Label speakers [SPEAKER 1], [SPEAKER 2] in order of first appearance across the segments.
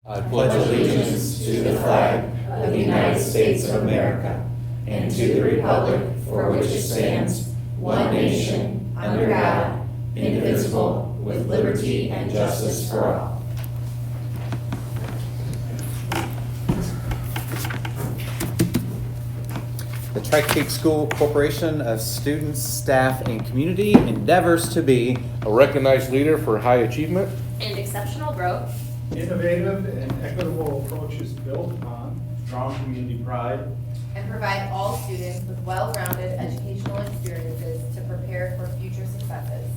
[SPEAKER 1] I pledge allegiance to the flag of the United States of America and to the republic for which it stands, one nation, under God, indivisible, with liberty and justice for all.
[SPEAKER 2] The Tri-State School Corporation of Students, Staff, and Community endeavors to be
[SPEAKER 3] a recognized leader for high achievement
[SPEAKER 4] and exceptional growth,
[SPEAKER 5] innovative and equitable approaches built upon strong community pride,
[SPEAKER 4] and provide all students with well-rounded educational experiences to prepare for future successes.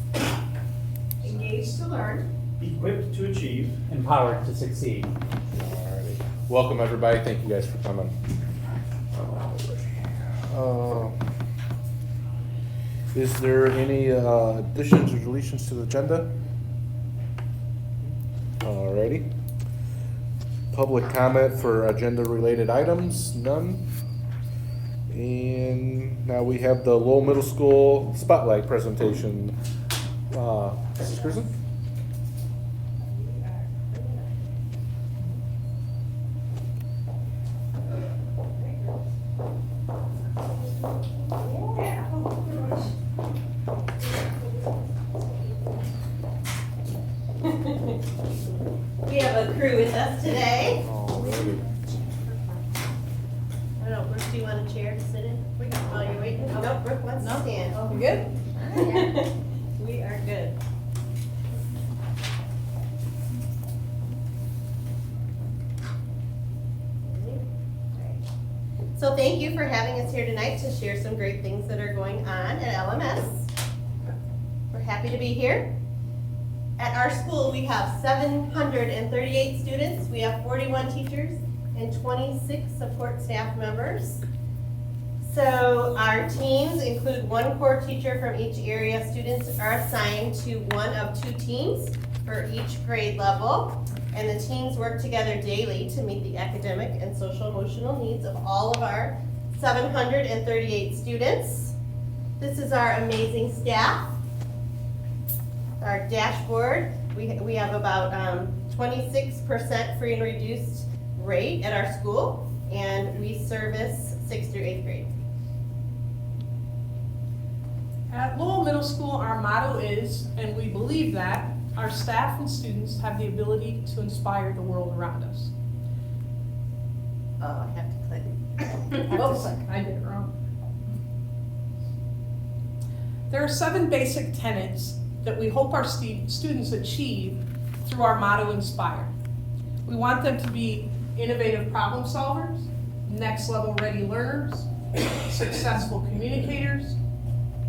[SPEAKER 4] Engaged to learn,
[SPEAKER 5] equipped to achieve,
[SPEAKER 6] empowered to succeed.
[SPEAKER 3] Alrighty. Welcome, everybody. Thank you guys for coming. Is there any additions or deletions to the agenda? Alrighty. Public comment for agenda-related items? None. And now we have the Lowell Middle School Spotlight presentation. Mrs. Cruzen?
[SPEAKER 4] we have a crew with us today.
[SPEAKER 3] Alrighty.
[SPEAKER 4] I don't know, Brooke, do you want a chair to sit in? While you're waiting? Oh, no, Brooke wants to stand.
[SPEAKER 7] Oh,
[SPEAKER 4] You good? Yeah. We are good. So thank you for having us here tonight to share some great things that are going on at LMS. We're happy to be here. At our school, we have 738 students. We have 41 teachers and 26 support staff members. So our teams include one core teacher from each area. Students are assigned to one of two teams for each grade level. And the teams work together daily to meet the academic and social emotional needs of all of our 738 students. This is our amazing staff. Our dashboard, we have about 26% free and reduced rate at our school, and we service 6th through 8th grade.
[SPEAKER 7] At Lowell Middle School, our motto is, and we believe that, our staff and students have the ability to inspire the world around us.
[SPEAKER 4] Oh, I have to click.
[SPEAKER 7] Oops, I did it wrong. There are 7 basic tenets that we hope our students achieve through our motto, Inspire. We want them to be innovative problem solvers, next level ready learners, successful communicators,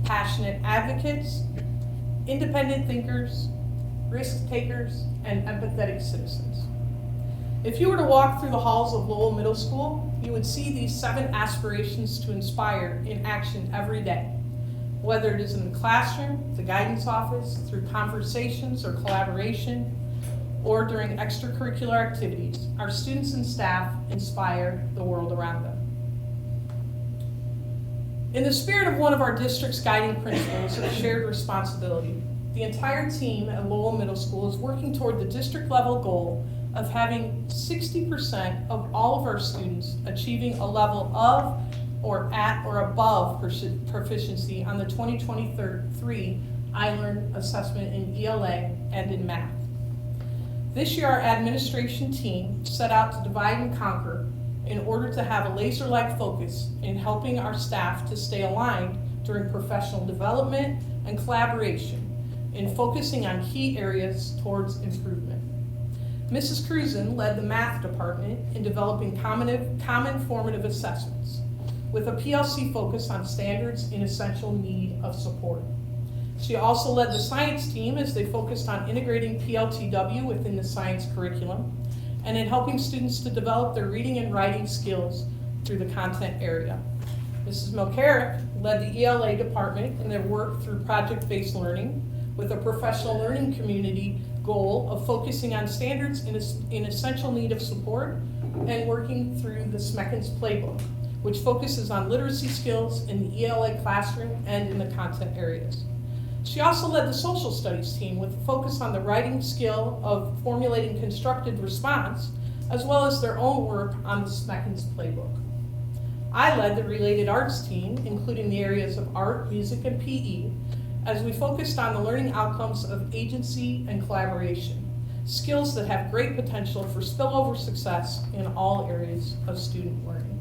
[SPEAKER 7] passionate advocates, independent thinkers, risk takers, and empathetic citizens. If you were to walk through the halls of Lowell Middle School, you would see these 7 aspirations to inspire in action every day. Whether it is in the classroom, the guidance office, through conversations or collaboration, or during extracurricular activities, our students and staff inspire the world around them. In the spirit of one of our district's guiding principles of shared responsibility, the entire team at Lowell Middle School is working toward the district level goal of having 60% of all of our students achieving a level of or at or above proficiency on the 2023 iLearn assessment in ELA and in math. This year, our administration team set out to divide and conquer in order to have a laser-like focus in helping our staff to stay aligned during professional development and collaboration in focusing on key areas towards improvement. Mrs. Cruzen led the math department in developing common formative assessments with a PLC focus on standards in essential need of support. She also led the science team as they focused on integrating PLTW within the science curriculum and in helping students to develop their reading and writing skills through the content area. Mrs. Milcarrick led the ELA department in their work through project-based learning with a professional learning community goal of focusing on standards in essential need of support and working through the Smeckens playbook, which focuses on literacy skills in the ELA classroom and in the content areas. She also led the social studies team with a focus on the writing skill of formulating constructed response as well as their own work on the Smeckens playbook. I led the related arts team, including the areas of art, music, and PE, as we focused on the learning outcomes of agency and collaboration, skills that have great potential for spillover success in all areas of student learning.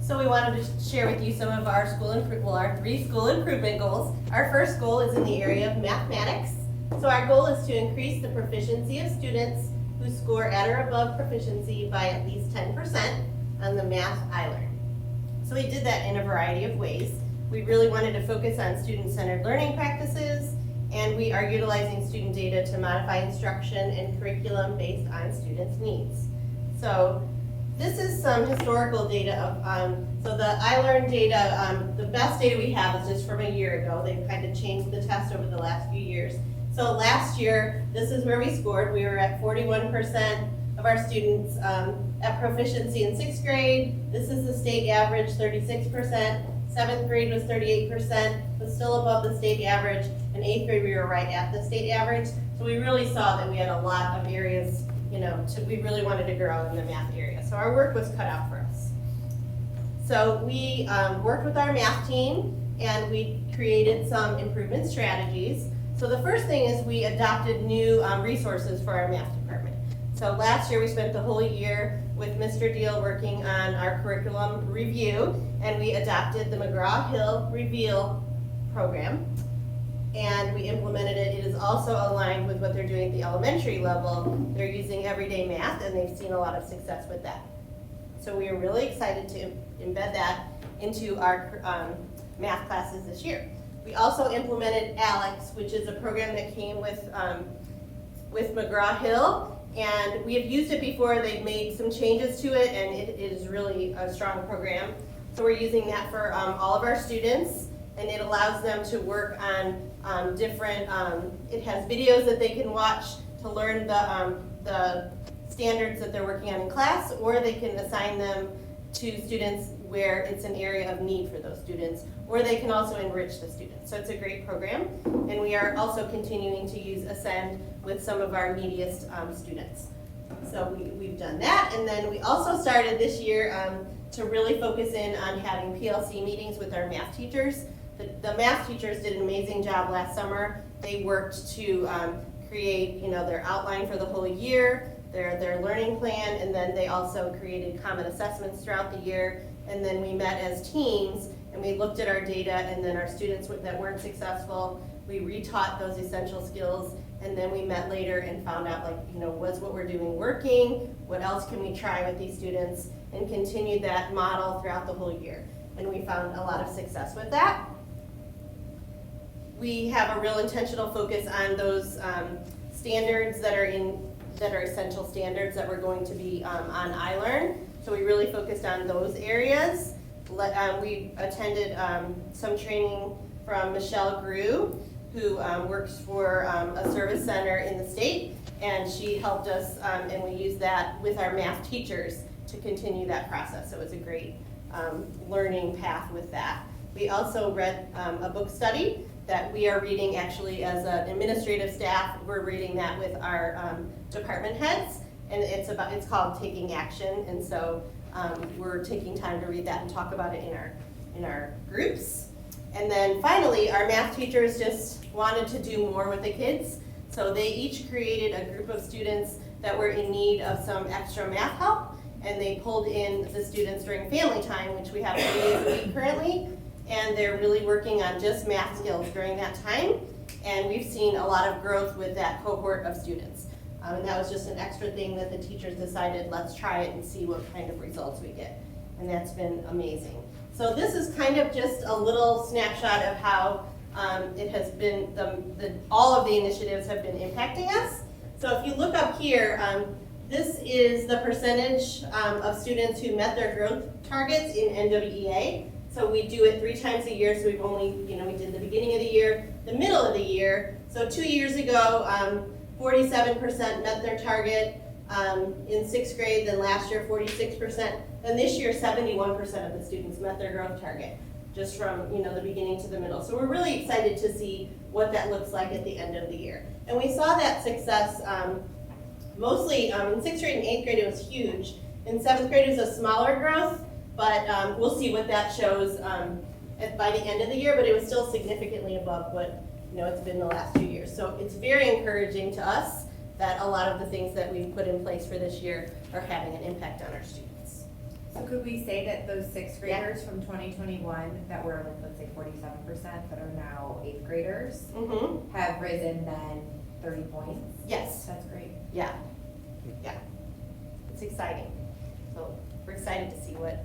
[SPEAKER 4] So we wanted to share with you some of our our 3 school improvement goals. Our first goal is in the area of mathematics. So our goal is to increase the proficiency of students who score at or above proficiency by at least 10% on the math I-Learn. So we did that in a variety of ways. We really wanted to focus on student-centered learning practices, and we are utilizing student data to modify instruction and curriculum based on students' needs. So this is some historical data of, so the I-Learn data, the best data we have is just from a year ago. They've kind of changed the test over the last few years. So last year, this is where we scored. We were at 41% of our students at proficiency in 6th grade. This is the state average, 36%. 7th grade was 38%, but still above the state average. In 8th grade, we were right at the state average. So we really saw that we had a lot of areas, we really wanted to grow in the math area. So our work was cut out for us. So we worked with our math team, and we created some improvement strategies. So the first thing is we adopted new resources for our math department. So last year we spent the whole year with Mr. Deal working on our curriculum review, and we adopted the McGraw-Hill Reveal program, and we implemented it. It is also aligned with what they're doing at the elementary level. They're using everyday math, and they've seen a lot of success with that. So we are really excited to embed that into our math classes this year. We also implemented ALEX, which is a program that came with McGraw-Hill, and we have used it before. They've made some changes to it, and it is really a strong program. So we're using that for all of our students, and it allows them to work on different, it has videos that they can watch to learn the standards that they're working on in class, or they can assign them to students where it's an area of need for those students, or they can also enrich the students. So it's a great program, and we are also continuing to use Ascend with some of our neediest students. So we've done that, and then we also started this year to really focus in on having PLC meetings with our math teachers. The math teachers did an amazing job last summer. They worked to create, their outline for the whole year, their learning plan, and then they also created common assessments throughout the year. And then we met as teams, and we looked at our data, and then our students that weren't successful, we retaught those essential skills, and then we met later and found out, was what we're doing working? What else can we try with these students? And continued that model throughout the whole year. And we found a lot of success with that. We have a real intentional focus on those standards that are essential standards that we're going to be on iLearn. So we really focused on those areas. We attended some training from Michelle Grew, who works for a service center in the state, and she helped us, and we used that with our math teachers to continue that process. So it was a great learning path with that. We also read a book study that we are reading actually as an administrative staff. We're reading that with our department heads, and it's called Taking Action, and so we're taking time to read that and talk about it in our groups. And then finally, our math teachers just wanted to do more with the kids, so they each created a group of students that were in need of some extra math help, and they pulled in the students during family time, which we have 3 days a week currently, and they're really working on just math skills during that time, and we've seen a lot of growth with that cohort of students. And that was just an extra thing that the teachers decided, let's try it and see what kind of results we get. And that's been amazing. So this is kind of just a little snapshot of how it has been, all of the initiatives have been impacting us. So if you look up here, this is the percentage of students who met their growth targets in NWEA. So we do it 3 times a year, so we've only, we did the beginning of the year, the middle of the year. So 2 years ago, 47% met their target in 6th grade, then last year 46%, then this year 71% of the students met their growth target, just from the beginning to the middle. So we're really excited to see what that looks like at the end of the year. And we saw that success mostly in 6th grade and 8th grade it was huge. In 7th grade it was a smaller growth, but we'll see what that shows by the end of the year, but it was still significantly above what it's been the last few years. So it's very encouraging to us that a lot of the things that we've put in place for this year are having an impact on our students.
[SPEAKER 6] So could we say that those 6th graders from 2021 that were, like, let's say 47% that are now 8th graders
[SPEAKER 4] Mm-hmm.
[SPEAKER 6] have risen then 30 points?
[SPEAKER 4] Yes.
[SPEAKER 6] That's great.
[SPEAKER 4] Yeah. It's exciting. So we're excited to see what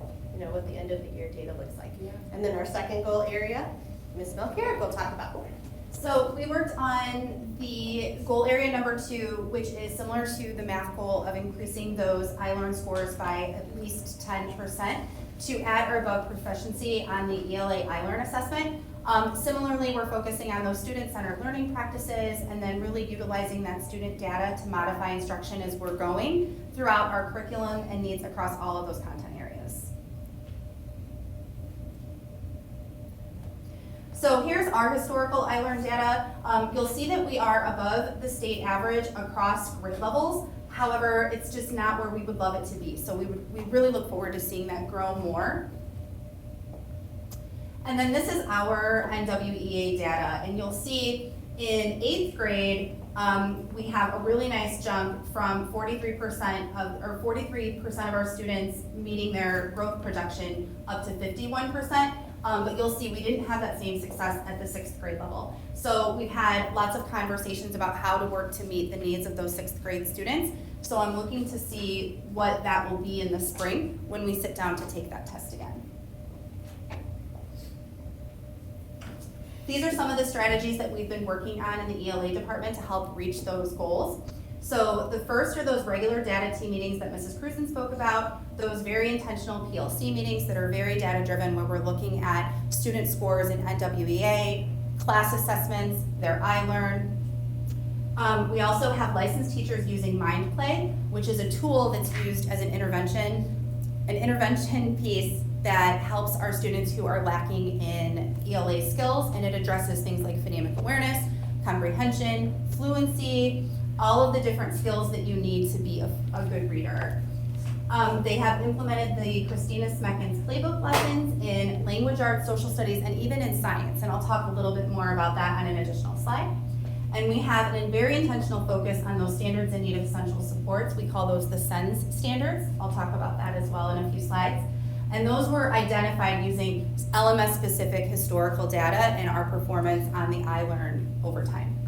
[SPEAKER 4] the end of the year data looks like.
[SPEAKER 6] Yeah.
[SPEAKER 4] And then our second goal area, Ms. Melchior will talk about.
[SPEAKER 8] So we worked on the goal area number 2, which is similar to the math goal of increasing those iLearn scores by at least 10% to at or above proficiency on the ELA iLearn assessment. Similarly, we're focusing on those student-centered learning practices and then really utilizing that student data to modify instruction as we're going throughout our curriculum and needs across all of those content areas. So here's our historical iLearn data. You'll see that we are above the state average across grade levels. However, it's just not where we would love it to be. So we really look forward to seeing that grow more. And then this is our NWEA data. And you'll see in 8th grade, we have a really nice jump from 43% of our students meeting their growth projection up to 51%. But you'll see we didn't have that same success at the 6th grade level. So we've had lots of conversations about how to work to meet the needs of those 6th grade students. So I'm looking to see what that will be in the spring when we sit down to take that test again. These are some of the strategies that we've been working on in the ELA department to help reach those goals. So the first are those regular data team meetings that Mrs. Cruzen spoke about, those very intentional PLC meetings that are very data driven where we're looking at student scores in NWEA, class assessments, their iLearn. We also have licensed teachers using MindPlay, which is a tool that's used as an intervention piece that helps our students who are lacking in ELA skills, and it addresses things like phonemic awareness, comprehension, fluency, all of the different skills that you need to be a good reader. They have implemented the Christina Smeckens playbook lessons in language arts, social studies, and even in science, and I'll talk a little bit more about that on an additional slide. And we have a very intentional focus on those standards in need of essential supports. We call those the SENS standards. I'll talk about that as well in a few slides. And those were identified using LMS-specific historical data and our performance on the iLearn over time.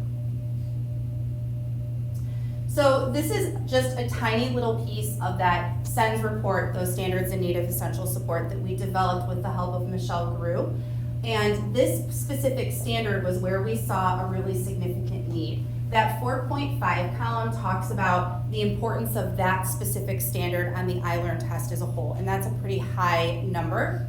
[SPEAKER 8] So this is just a tiny little piece of that SENS report, those standards in need of essential support that we developed with the help of Michelle Grew. And this specific standard was where we saw a really significant need. That 4.5 column talks about the importance of that specific standard on the iLearn test as a whole, and that's a pretty high number.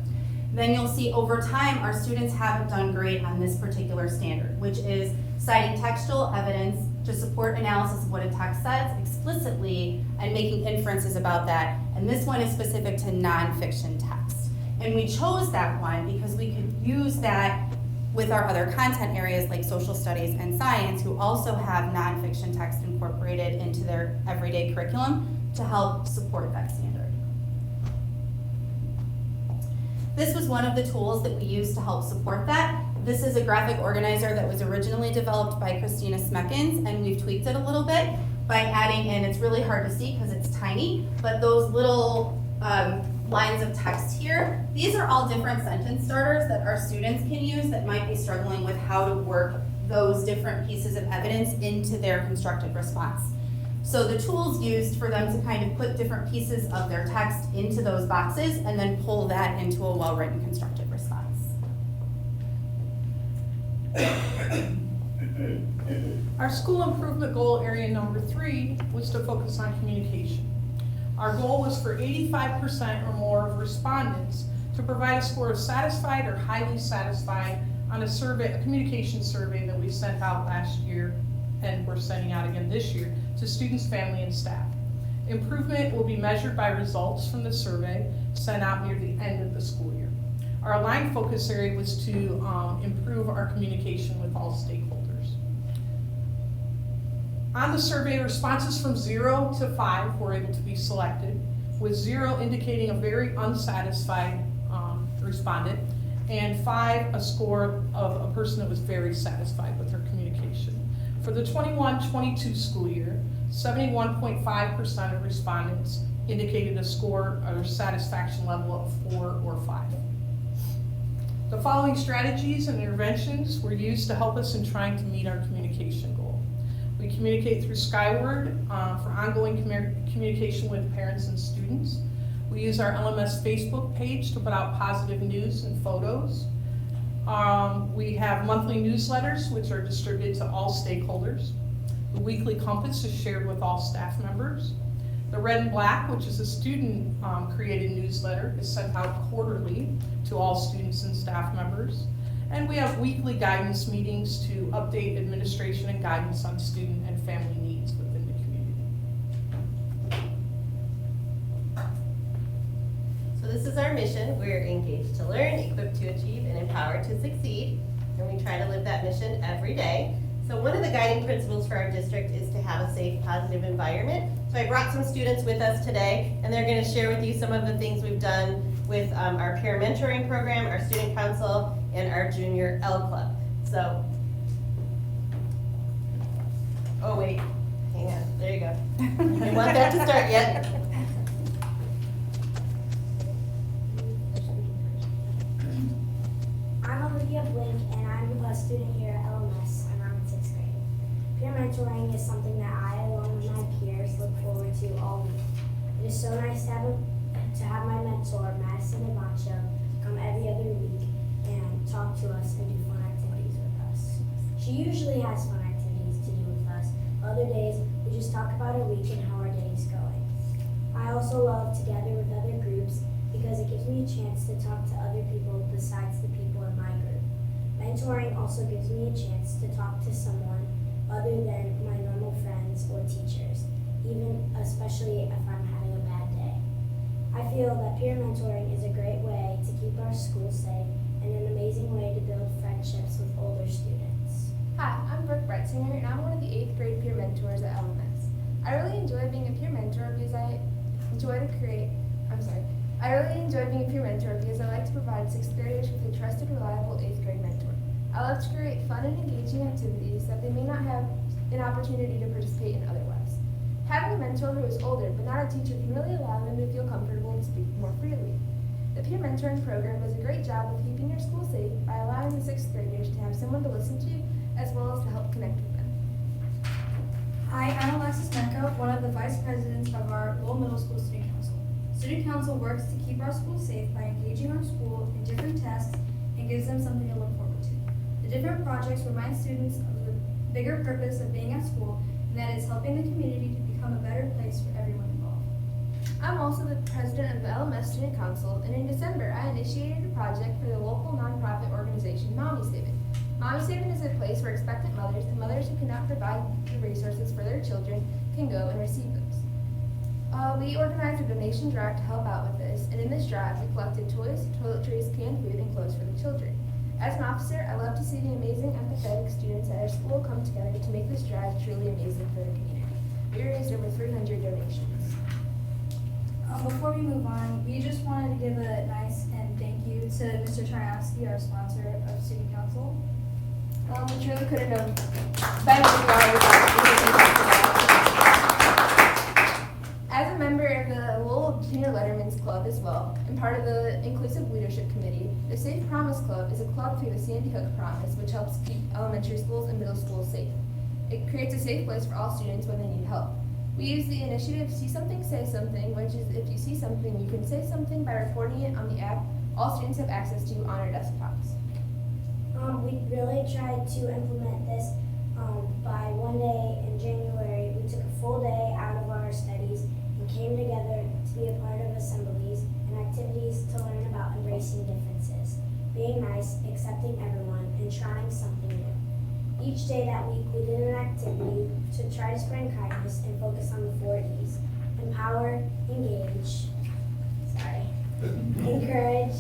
[SPEAKER 8] Then you'll see over time, our students haven't done great on this particular standard, which is citing textual evidence to support analysis of what a text says explicitly and making inferences about that. And this one is specific to nonfiction text. And we chose that one because we could use that with our other content areas like social studies and science, who also have nonfiction text incorporated into their everyday curriculum to help support that standard. This was one of the tools that we used to help support that. This is a graphic organizer that was originally developed by Christina Smeckens, and we've tweaked it a little bit by adding in, it's really hard to see because it's tiny, but those little lines of text here, these are all different sentence starters that our students can use that might be struggling with how to work those different pieces of evidence into their constructive response. So the tools used for them to kind of put different pieces of their text into those boxes and then pull that into a well-written constructive response.
[SPEAKER 7] Our school improvement goal area number 3 was to focus on communication. Our goal was for 85% or more of respondents to provide a score of satisfied or highly satisfied on a survey, a communication survey that we sent out last year and we're sending out again this year to students, family, and staff. Improvement will be measured by results from the survey sent out near the end of the school year. Our aligned focus area was to improve our communication with all stakeholders. On the survey, responses from 0 to 5 were able to be selected, with 0 indicating a very unsatisfied respondent, and 5 a score of a person that was very satisfied with their communication. For the 21-22 school year, 71.5% of respondents indicated a score or satisfaction level of 4 or 5. The following strategies and interventions were used to help us in trying to meet our communication goal. We communicate through Skyward for ongoing communication with parents and students. We use our LMS Facebook page to put out positive news and photos. We have monthly newsletters, which are distributed to all stakeholders. The weekly compass is shared with all staff members. The Red and Black, which is a student created newsletter, is sent out quarterly to all students and staff members. And we have weekly guidance meetings to update administration and guidance on student and family needs within the community.
[SPEAKER 4] So this is our mission. We're engaged to learn, equipped to achieve, and empowered to succeed. And we try to live that mission every day. So one of the guiding principles for our district is to have a safe, positive environment. So I brought some students with us today, and they're going to share with you some of the things we've done with our peer mentoring program, our student council, and our junior L club. So, oh wait, hang on, there you go. I didn't want that to start yet.
[SPEAKER 9] I'm Olivia Blink, and I'm a student here at LMS, and I'm in 6th grade. Peer mentoring is something that I, along with my peers, look forward to all week. It is so nice to have my mentor, Madison Ivancho, come every other week and talk to us and do fun activities with us. She usually has fun activities to do with us. Other days, we just talk about our week and how our day is going. I also love to gather with other groups because it gives me a chance to talk to other people besides the people in my group. Mentoring also gives me a chance to talk to someone other than my normal friends or teachers, especially if I'm having a bad day. I feel that peer mentoring is a great way to keep our school safe and an amazing way to build friendships with older students.
[SPEAKER 10] Hi, I'm Brooke Bretzinger, and I'm one of the 8th grade peer mentors at LMS. I really enjoy being a peer mentor because I really enjoy being a peer mentor because I like to provide 6th graders with a trusted, reliable 8th grade mentor. I love to create fun and engaging activities that they may not have an opportunity to participate in otherwise. Having a mentor who is older but not a teacher can really allow them to feel comfortable and speak more freely. The peer mentoring program does a great job of keeping your school safe by allowing the 6th graders to have someone to listen to as well as to help connect with them.
[SPEAKER 11] Hi, I'm Alexis Menko, one of the vice presidents of our Lowell Middle School Student Council. Student Council works to keep our school safe by engaging our school in different tasks and gives them something to look forward to. The different projects remind students of the bigger purpose of being at school, and that is helping the community to become a better place for everyone involved.
[SPEAKER 10] I'm also the president of the LMS Student Council, and in December I initiated a project for the local nonprofit organization Mommy's Haven. Mommy's Haven is a place where expectant mothers and mothers who cannot provide the resources for their children can go and receive those. We organized a donation drive to help out with this, and in this drive we collected toys, toiletries, canned food, and clothes for the children. As an officer, I love to see the amazing, empathetic students at our school come together to make this drive truly amazing for the community. We raised over 300 donations.
[SPEAKER 11] Before we move on, we just wanted to give a nice and thank you to Mr. Tarnowski, our sponsor of Student Council.
[SPEAKER 10] We truly couldn't have been where we are without. As a member of the Lowell Junior Letterman's Club as well, and part of the Inclusive Leadership Committee, the Safe Promise Club is a club through the Sandy Hook Promise, which helps keep elementary schools and middle schools safe. It creates a safe place for all students when they need help. We use the initiative See Something, Say Something, which is if you see something, you can say something by reporting it on the app all students have access to on our desktops.
[SPEAKER 9] We really tried to implement this by one day in January. We took a full day out of our studies and came together to be a part of assemblies and activities to learn about embracing differences, being nice, accepting everyone, and trying something new. Each day that week, we did an activity to try to spread kindness and focus on the 4 E's: empower, engage, encourage,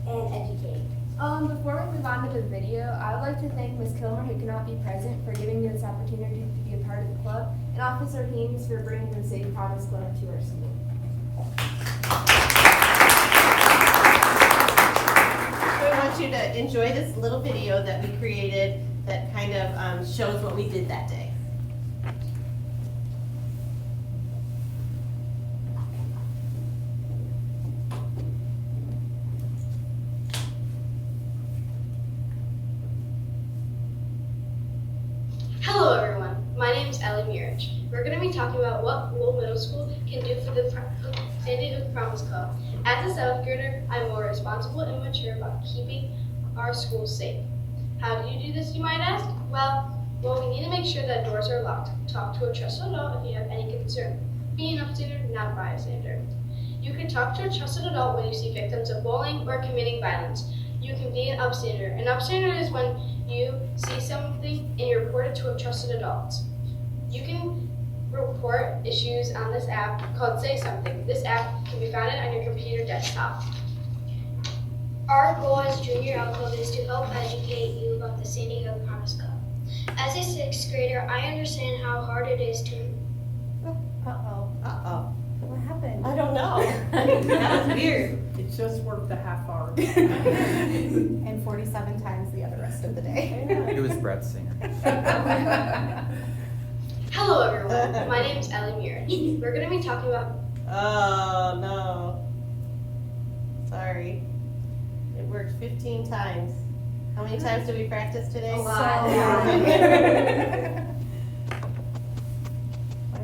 [SPEAKER 9] and educate.
[SPEAKER 10] Before we move on to the video, I would like to thank Ms. Kilmer, who cannot be present, for giving me this opportunity to be a part of the club, and Officer Haynes for bringing the Safe Promise Club to our school.
[SPEAKER 4] So I want you to enjoy this little video that we created that kind of shows what we did that day.
[SPEAKER 12] Hello everyone, my name is Ellie Mirage. We're going to be talking about what Lowell Middle School can do for the Sandy Hook Promise Club. As a 7th grader, I'm more responsible and mature about keeping our school safe. How do you do this, you might ask? Well, we need to make sure that doors are locked. Talk to a trusted adult if you have any concern. Be an upstander, not a bystander. You can talk to a trusted adult when you see victims of bullying or committing violence. You can be an upstander. An upstander is when you see something and you report it to a trusted adult. You can report issues on this app called Say Something. This app can be found on your computer desktop.
[SPEAKER 13] Our goal as Junior L Club is to help educate you about the Sandy Hook Promise Club. As a 6th grader, I understand how hard it is to...
[SPEAKER 6] What happened?
[SPEAKER 4] I don't know. That was weird.
[SPEAKER 7] It just worked a half hour.
[SPEAKER 6] And 47 times the other rest of the day.
[SPEAKER 2] It was Brett Singer.
[SPEAKER 12] Hello everyone, my name is Ellie Mirage. We're going to be talking about...
[SPEAKER 4] Oh, no. Sorry. It worked 15 times. How many times did we practice today?
[SPEAKER 6] A lot.
[SPEAKER 4] Why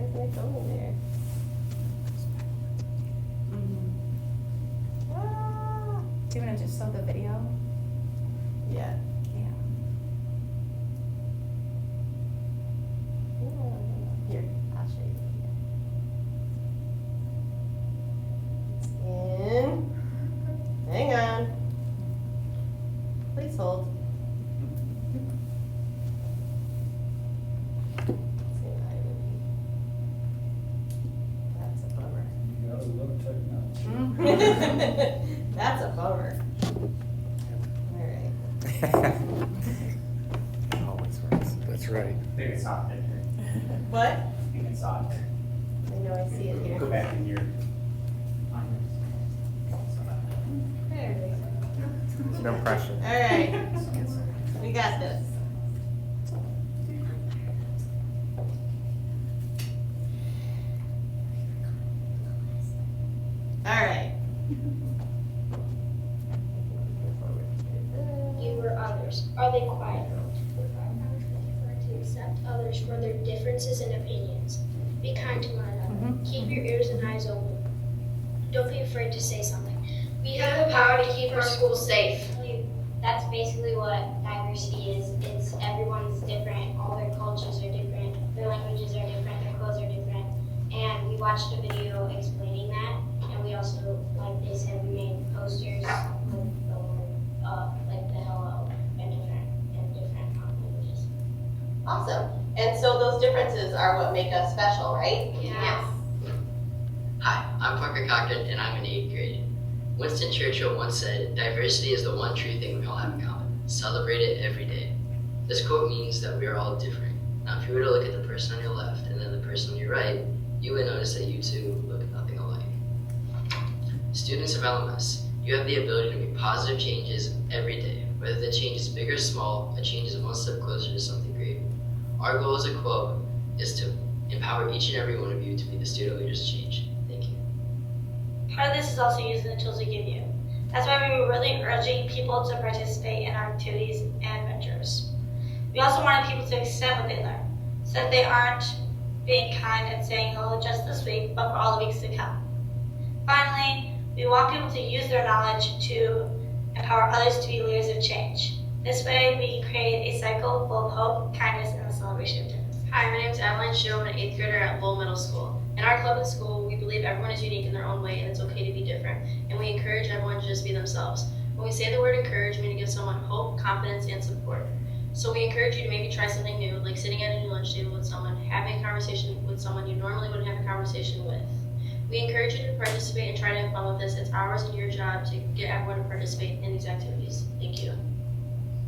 [SPEAKER 4] is my phone in there?
[SPEAKER 6] Do you want to just show the video?
[SPEAKER 4] Yeah. Here, I'll show you. It's in. Hang on. Please hold. That's a bummer.
[SPEAKER 5] You gotta love technology.
[SPEAKER 4] That's a bummer. All right.
[SPEAKER 2] Always works.
[SPEAKER 3] That's right.
[SPEAKER 5] I think it's hot in here.
[SPEAKER 4] What?
[SPEAKER 5] I think it's hot.
[SPEAKER 4] I know I see it here.
[SPEAKER 5] Go back in here.
[SPEAKER 4] There we go.
[SPEAKER 2] No pressure.
[SPEAKER 4] All right. We got this. All right.
[SPEAKER 13] You or others. Are they quiet? To accept others for their differences and opinions. Be kind to one another. Keep your ears and eyes open. Don't be afraid to say something. We have the power to keep our schools safe.
[SPEAKER 9] That's basically what diversity is. It's everyone's different, all their cultures are different, their languages are different, their clothes are different. And we watched a video explaining that, and we also, like they said, we made posters with the word, like the hello in different languages.
[SPEAKER 4] Awesome. And so those differences are what make us special, right?
[SPEAKER 9] Yes.
[SPEAKER 14] Hi, I'm Parker Cochran, and I'm in 8th grade. Winston Churchill once said, "Diversity is the one true thing we all have in common. Celebrate it every day." This quote means that we are all different. Now, if you were to look at the person on your left and then the person on your right, you would notice that you two look nothing alike. Students of LMS, you have the ability to make positive changes every day. Whether the change is big or small, a change is one step closer to something great. Our goal as a club is to empower each and every one of you to be the student leaders of change. Thank you.
[SPEAKER 13] Part of this is also using the tools we give you. That's why we were really urging people to participate in our activities and ventures. We also wanted people to accept what they learn, so that they aren't being kind and saying hello just this week, but for all the weeks to come. Finally, we want people to use their knowledge to empower others to be leaders of change. This way, we can create a cycle full of hope, kindness, and the celebration of difference.
[SPEAKER 12] Hi, my name is Adeline Shu. I'm an 8th grader at Lowell Middle School. In our club at school, we believe everyone is unique in their own way and it's okay to be different, and we encourage everyone to just be themselves. When we say the word encourage, we mean to give someone hope, confidence, and support. So we encourage you to maybe try something new, like sitting at a new lunch table with someone, having a conversation with someone you normally wouldn't have a conversation with. We encourage you to participate and try to have fun with this. It's ours and your job to get everyone to participate in these activities. Thank you.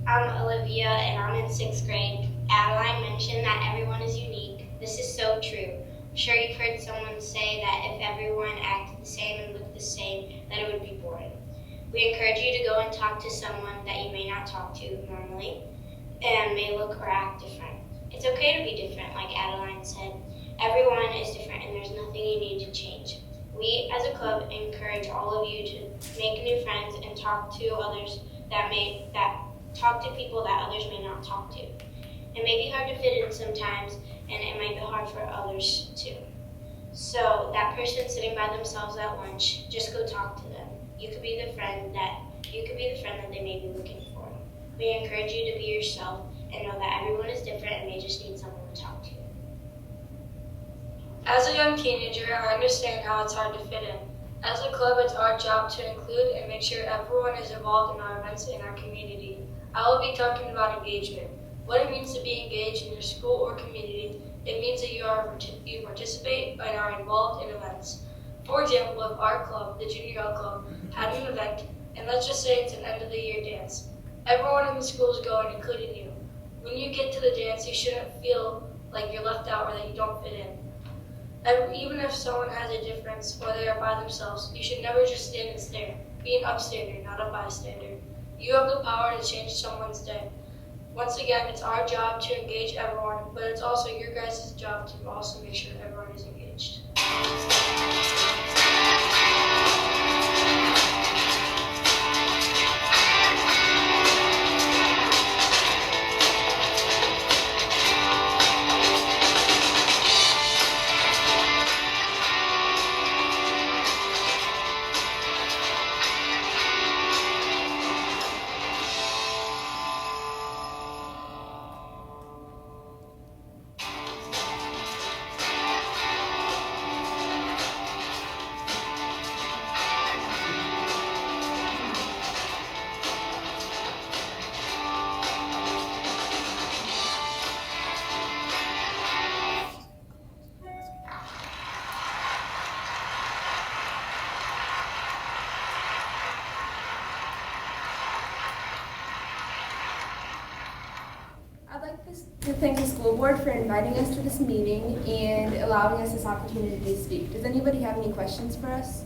[SPEAKER 9] I'm Olivia and I'm in 6th grade. Adeline mentioned that everyone is unique.
[SPEAKER 12] This is so true. I'm sure you've heard someone say that if everyone acted the same and looked the same, that it would be boring. We encourage you to go and talk to someone that you may not talk to normally and may look or act different. It's okay to be different, like Adeline said. Everyone is different and there's nothing you need to change. We as a club encourage all of you to make new friends and talk to others talk to people that others may not talk to. It may be hard to fit in sometimes, and it might be hard for others too. So that person sitting by themselves at lunch, just go talk to them. You could be the friend that they may be looking for. We encourage you to be yourself and know that everyone is different and they just need someone to talk to.
[SPEAKER 15] As a young teenager, I understand how it's hard to fit in. As a club, it's our job to include and make sure everyone is involved in our events in our community. I will be talking about engagement. What it means to be engaged in your school or community. It means that you participate and are involved in events. For example, if our club, the Junior L Club, had an event, and let's just say it's an end of the year dance, everyone in the school is going, including you. When you get to the dance, you shouldn't feel like you're left out or that you don't fit in. Even if someone has a difference or they are by themselves, you should never just stand and stare. Be an upstander, not a bystander. You have the power to change someone's day. Once again, it's our job to engage everyone, but it's also your guys' job to also make sure everyone is engaged.
[SPEAKER 10] I'd like to thank the school board for inviting us to this meeting and allowing us this opportunity to speak. Does anybody have any questions for us?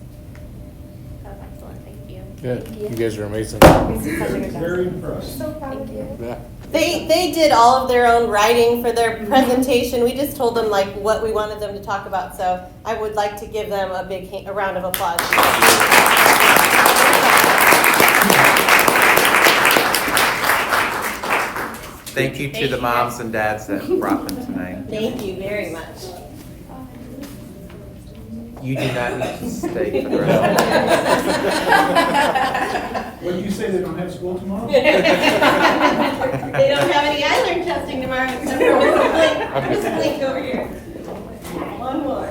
[SPEAKER 4] That's excellent, thank you.
[SPEAKER 3] Good. You guys are amazing.
[SPEAKER 5] Very impressed.
[SPEAKER 10] So proud of you.
[SPEAKER 3] Yeah.
[SPEAKER 4] They did all of their own writing for their presentation. We just told them like what we wanted them to talk about. So I would like to give them a round of applause.
[SPEAKER 2] Thank you to the moms and dads that brought them tonight.
[SPEAKER 4] Thank you very much.
[SPEAKER 2] You do not need to stay for the rest.
[SPEAKER 5] What do you say, they don't have school tomorrow?
[SPEAKER 4] They don't have any I-Learn testing tomorrow except for this link over here. One more.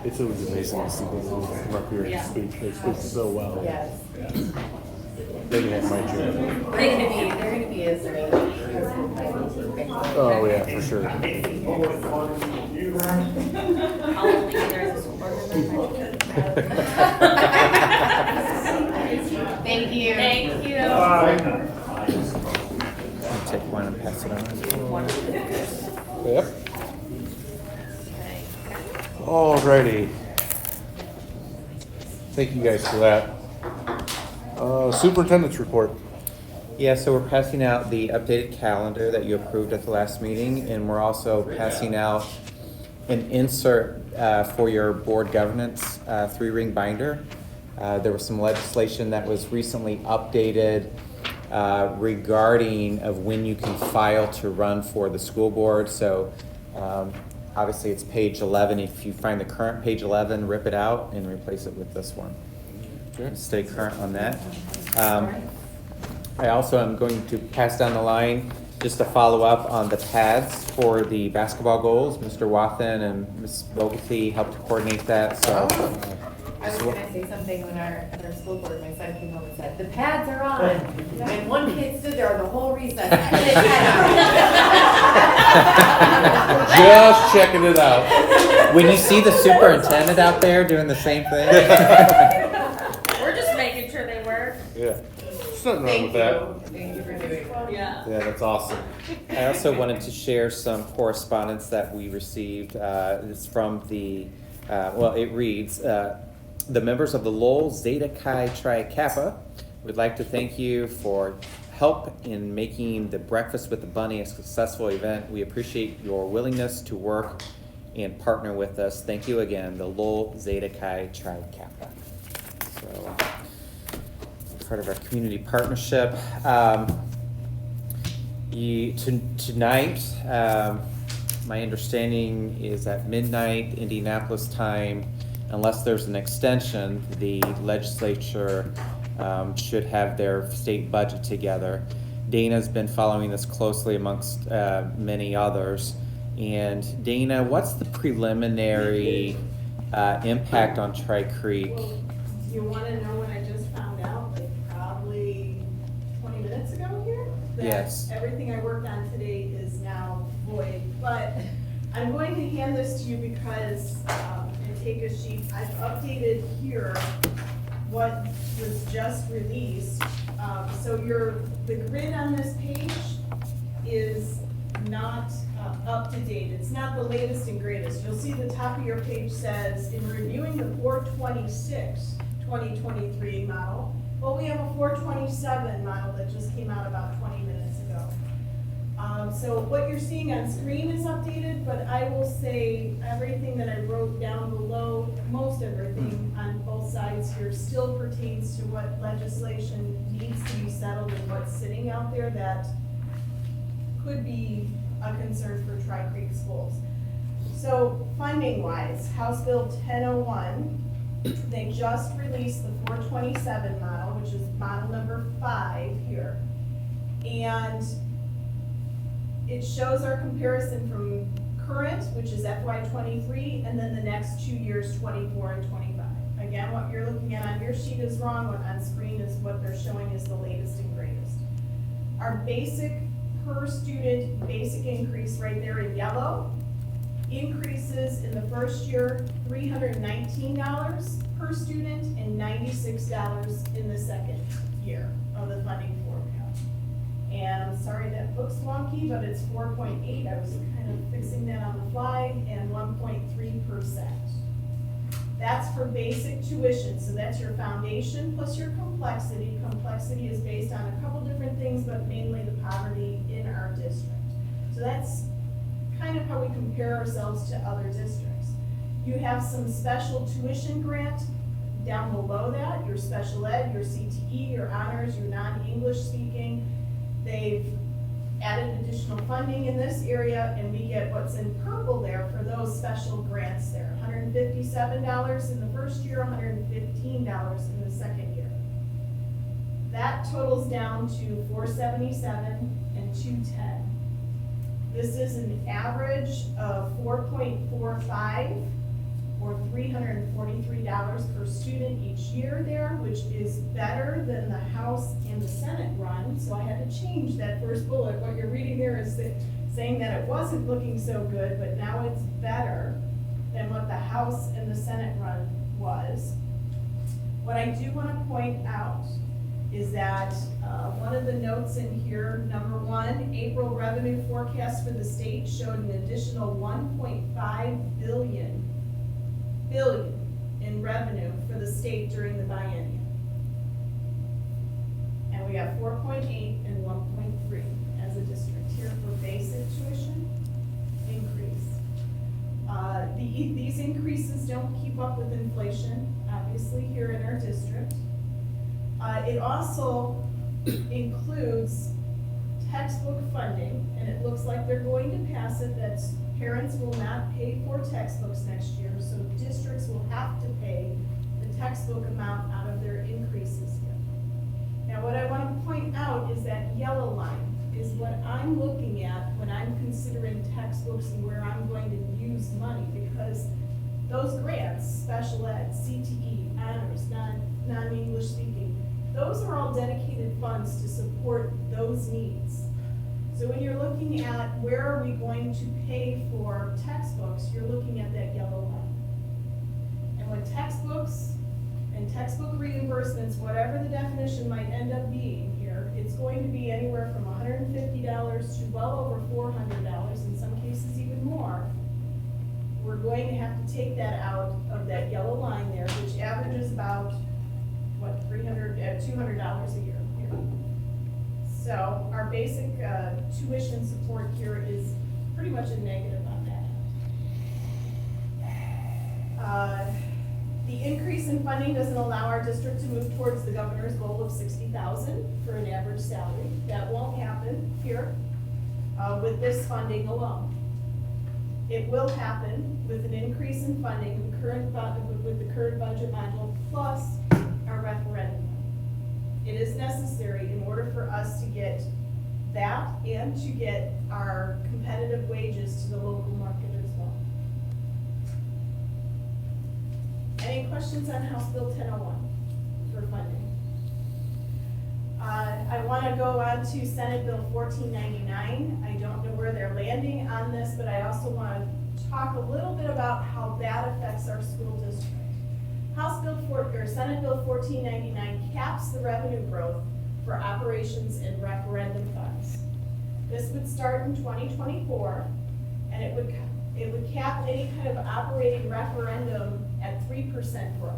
[SPEAKER 3] It's always amazing to see those little come up here and speak. They speak so well.
[SPEAKER 1] Yes.
[SPEAKER 3] They can have my chair.
[SPEAKER 1] They're gonna be as
[SPEAKER 3] Oh yeah, for sure.
[SPEAKER 1] How old are you there as a school board member? Thank you. Thank you.
[SPEAKER 2] Take one and pass it on.
[SPEAKER 3] Yep. Alrighty. Thank you guys for that. Superintendent's report.
[SPEAKER 2] Yeah, so we're passing out the updated calendar that you approved at the last meeting, and we're also passing out an insert for your board governance 3-ring binder. There was some legislation that was recently updated regarding of when you can file to run for the school board. So obviously it's page 11. If you find the current page 11, rip it out and replace it with this one. Stay current on that. I also am going to pass down the line just to follow up on the paths for the basketball goals. Mr. Wathen and Ms. Bogathy helped to coordinate that. So,
[SPEAKER 1] I was gonna say something when at our school board, my son came home and said, the pads are on. And one kid stood there the whole recess.
[SPEAKER 3] Just checking it out.
[SPEAKER 2] when you see the superintendent out there doing the same thing.
[SPEAKER 1] We're just making sure they work.
[SPEAKER 3] Yeah. There's nothing wrong with that.
[SPEAKER 1] Thank you for doing
[SPEAKER 7] Yeah.
[SPEAKER 2] Yeah, that's awesome. I also wanted to share some correspondence that we received. It's from the, it reads, the members of the Lowell Zeta Chi Tri Kappa would like to thank you for help in making the Breakfast with the Bunny a successful event. We appreciate your willingness to work and partner with us. Thank you again, the Lowell Zeta Chi Tri Kappa. So, part of our community partnership. Tonight, my understanding is at midnight Indianapolis time, unless there's an extension, the legislature should have their state budget together. Dana's been following this closely amongst many others. And Dana, what's the preliminary impact on Tri Creek?
[SPEAKER 16] Well, do you want to know when I just found out? Like probably 20 minutes ago here? That
[SPEAKER 2] Yes.
[SPEAKER 16] everything I worked on today is now void. But I'm going to hand this to you because, and take a sheet, I've updated here what was just released. So the grid on this page is not up to date. It's not the latest and greatest. You'll see the top of your page says, in reviewing the 426 2023 model, well, we have a 427 model that just came out about 20 minutes ago. So what you're seeing on screen is updated, but I will say everything that I wrote down below, most everything on both sides here still pertains to what legislation needs to be settled and what's sitting out there that could be a concern for Tri Creek schools. So funding wise, House Bill 1001, they just released the 427 model, which is model number 5 here. And it shows our comparison from current, which is FY23, and then the next 2 years, 24 and 25. Again, what you're looking at on your sheet is wrong. What on screen is what they're showing is the latest and greatest. Our basic per student basic increase right there in yellow increases in the first year $319 per student and $96 in the second year of the funding formula. And I'm sorry that looks wonky, but it's 4.8. I was kind of fixing that on the fly, and 1.3%. That's for basic tuition, so that's your foundation plus your complexity. Complexity is based on a couple different things, but mainly the poverty in our district. So that's kind of how we compare ourselves to other districts. You have some special tuition grant down below that, your special ed, your CTE, your honors, your non-English speaking. They've added additional funding in this area, and we get what's in purple there for those special grants there. $157 in the first year, $115 in the second year. That totals down to $477 and $210. This is an average of 4.45 or $343 per student each year there, which is better than the House and the Senate run. So I had to change that first bullet. What you're reading there is saying that it wasn't looking so good, but now it's better than what the House and the Senate run was. What I do want to point out is that one of the notes in here, number 1, April revenue forecast for the state showed an additional $1.5 billion in revenue for the state during the biennium. And we got 4.8 and 1.3 as a district here for basic tuition increase. These increases don't keep up with inflation, obviously, here in our district. It also includes textbook funding, and it looks like they're going to pass it that parents will not pay for textbooks next year, so districts will have to pay the textbook amount out of their increases here. Now, what I want to point out is that yellow line is what I'm looking at when I'm considering textbooks and where I'm going to use money, because those grants, special ed, CTE, honors, non-English speaking, those are all dedicated funds to support those needs. So when you're looking at where are we going to pay for textbooks, you're looking at that yellow line. And when textbooks And textbook reimbursements, whatever the definition might end up being here, it's going to be anywhere from $150 to well over $400, in some cases even more. We're going to have to take that out of that yellow line there, which averages about, what, $200 a year here. So our basic tuition support here is pretty much a negative on that end. The increase in funding doesn't allow our district to move towards the governor's goal of $60,000 for an average salary. That won't happen here with this funding alone. It will happen with an increase in funding with the current budget module plus our referendum. It is necessary in order for us to get that and to get our competitive wages to the local market as well. Any questions on House Bill 1001 for funding? I want to go on to Senate Bill 1499. I don't know where they're landing on this, but I also want to talk a little bit about how that affects our school district. Senate Bill 1499 caps the revenue growth for operations and referendum funds. This would start in 2024, and it would cap any kind of operating referendum at 3% growth.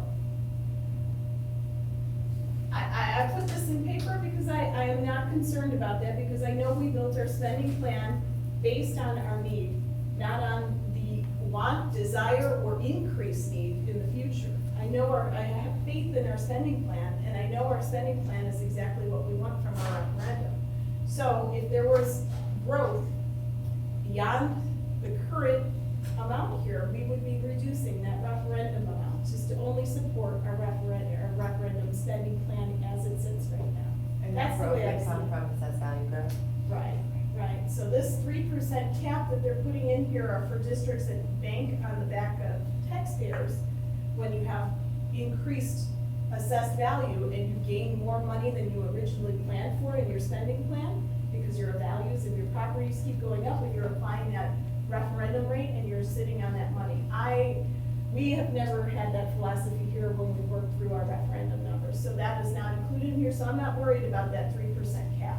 [SPEAKER 16] I put this in paper because I am not concerned about that, because I know we built our spending plan based on our need, not on the want, desire, or increased need in the future. I have faith in our spending plan, and I know our spending plan is exactly what we want from our referendum. So if there was growth beyond the current amount here, we would be reducing that referendum amount just to only support our referendum spending plan as it sits right now.
[SPEAKER 6] And
[SPEAKER 16] that's the way I see
[SPEAKER 6] come
[SPEAKER 16] it.
[SPEAKER 6] from assessed value growth.
[SPEAKER 16] Right. So this 3% cap that they're putting in here are for districts that bank on the back of taxpayers. When you have increased assessed value and you gain more money than you originally planned for in your spending plan, because your values of your properties keep going up, but you're applying that referendum rate and you're sitting on that money. We have never had that philosophy here when we work through our referendum numbers, so that is not included in here, so I'm not worried about that 3% cap.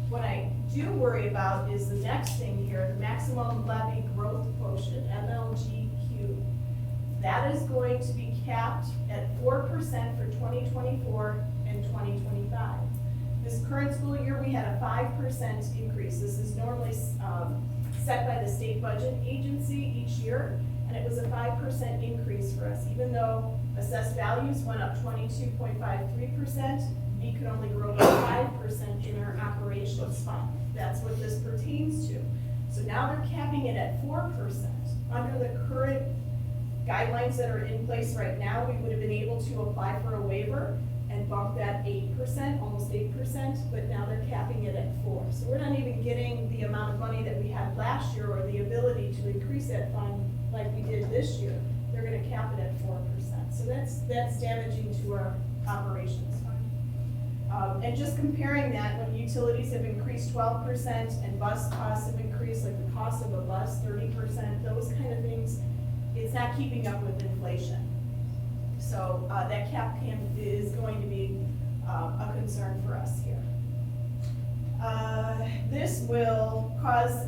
[SPEAKER 16] What I do worry about is the next thing here, the maximum levy growth quotient, MLGQ. That is going to be capped at 4% for 2024 and 2025. This current school year, we had a 5% increase. This is normally set by the state budget agency each year, and it was a 5% increase for us. Even though assessed values went up 22.53%, we could only grow by 5% in our operations fund. That's what this pertains to. So now they're capping it at 4%. Under the current guidelines that are in place right now, we would have been able to apply for a waiver and bump that 8%, almost 8%, but now they're capping it at 4%. So we're not even getting the amount of money that we had last year or the ability to increase that fund like we did this year. They're gonna cap it at 4%. So that's damaging to our operations fund. And just comparing that, when utilities have increased 12% and bus costs have increased, like the cost of a bus 30%, those kind of things, it's not keeping up with inflation. So that cap is going to be a concern for us here. This will cause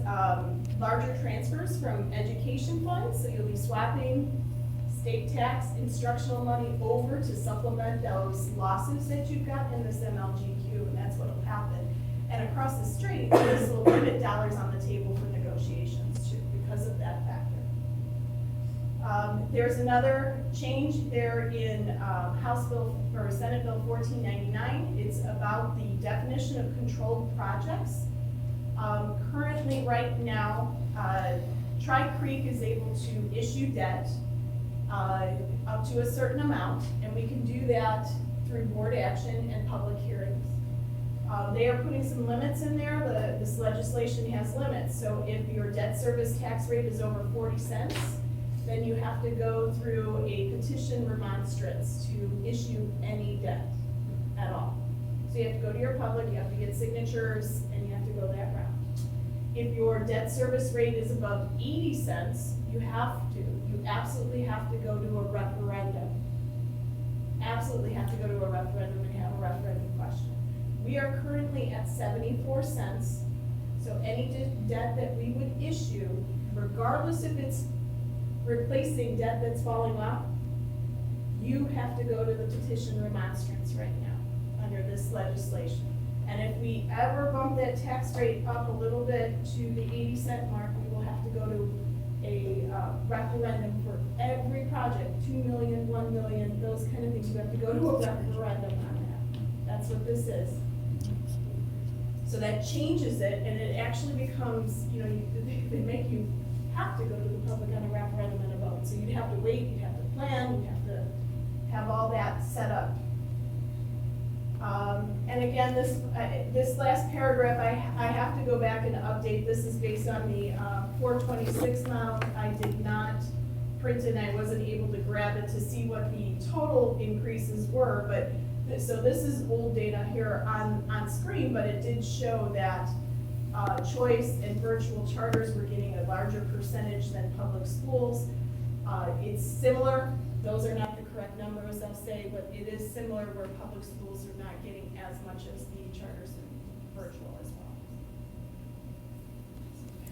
[SPEAKER 16] larger transfers from education funds, so you'll be swapping state tax instructional money over to supplement those losses that you've got in this MLGQ, and that's what will happen. And across the street, this will limit dollars on the table for negotiations too, because of that factor. There's another change there in Senate Bill 1499. It's about the definition of controlled projects. Currently, right now, Tri-Creek is able to issue debt up to a certain amount, and we can do that through board action and public hearings. They are putting some limits in there. This legislation has limits. So if your debt service tax rate is over 40 cents, then you have to go through a petition remonstrance to issue any debt at all. So you have to go to your public, you have to get signatures, and you have to go that route. If your debt service rate is above 80 cents, you absolutely have to go to a referendum. absolutely have to go to a referendum and have a referendum question. We are currently at 74 cents, so any debt that we would issue, regardless if it's replacing debt that's falling off, you have to go to the petition remonstrance right now under this legislation. And if we ever bump that tax rate up a little bit to the 80-cent mark, we will have to go to a referendum for every project, 2 million, 1 million, those kind of things. You have to go to a referendum on that. That's what this is. So that changes it, and it actually becomes, they make you have to go to the public on a referendum and a vote. So you'd have to wait, you'd have to plan, you'd have to have all that set up. And again, this last paragraph, I have to go back and update. This is based on the 426 model. I did not print it, and I wasn't able to grab it to see what the total increases were. But so this is old data here on screen, but it did show that choice and virtual charters were getting a larger percentage than public schools. It's similar. Those are not the correct numbers, I'll say, but it is similar where public schools are not getting as much as the charters and virtual as well.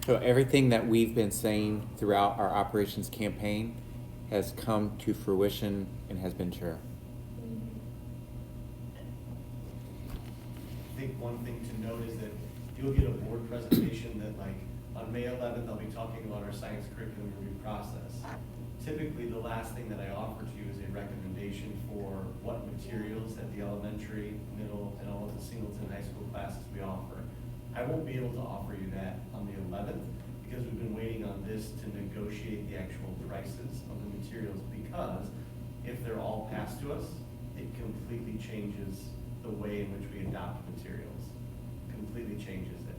[SPEAKER 2] So everything that we've been saying throughout our operations campaign has come to fruition and has been true.
[SPEAKER 17] I think one thing to note is that you'll get a board presentation that, like, on May 11th, I'll be talking about our science curriculum review process. Typically, the last thing that I offer to you is a recommendation for what materials at the elementary, middle, and all of the Singleton High School classes we offer. I won't be able to offer you that on the 11th because we've been waiting on this to negotiate the actual prices of the materials, because if they're all passed to us, it completely changes the way in which we adopt materials. Completely changes it.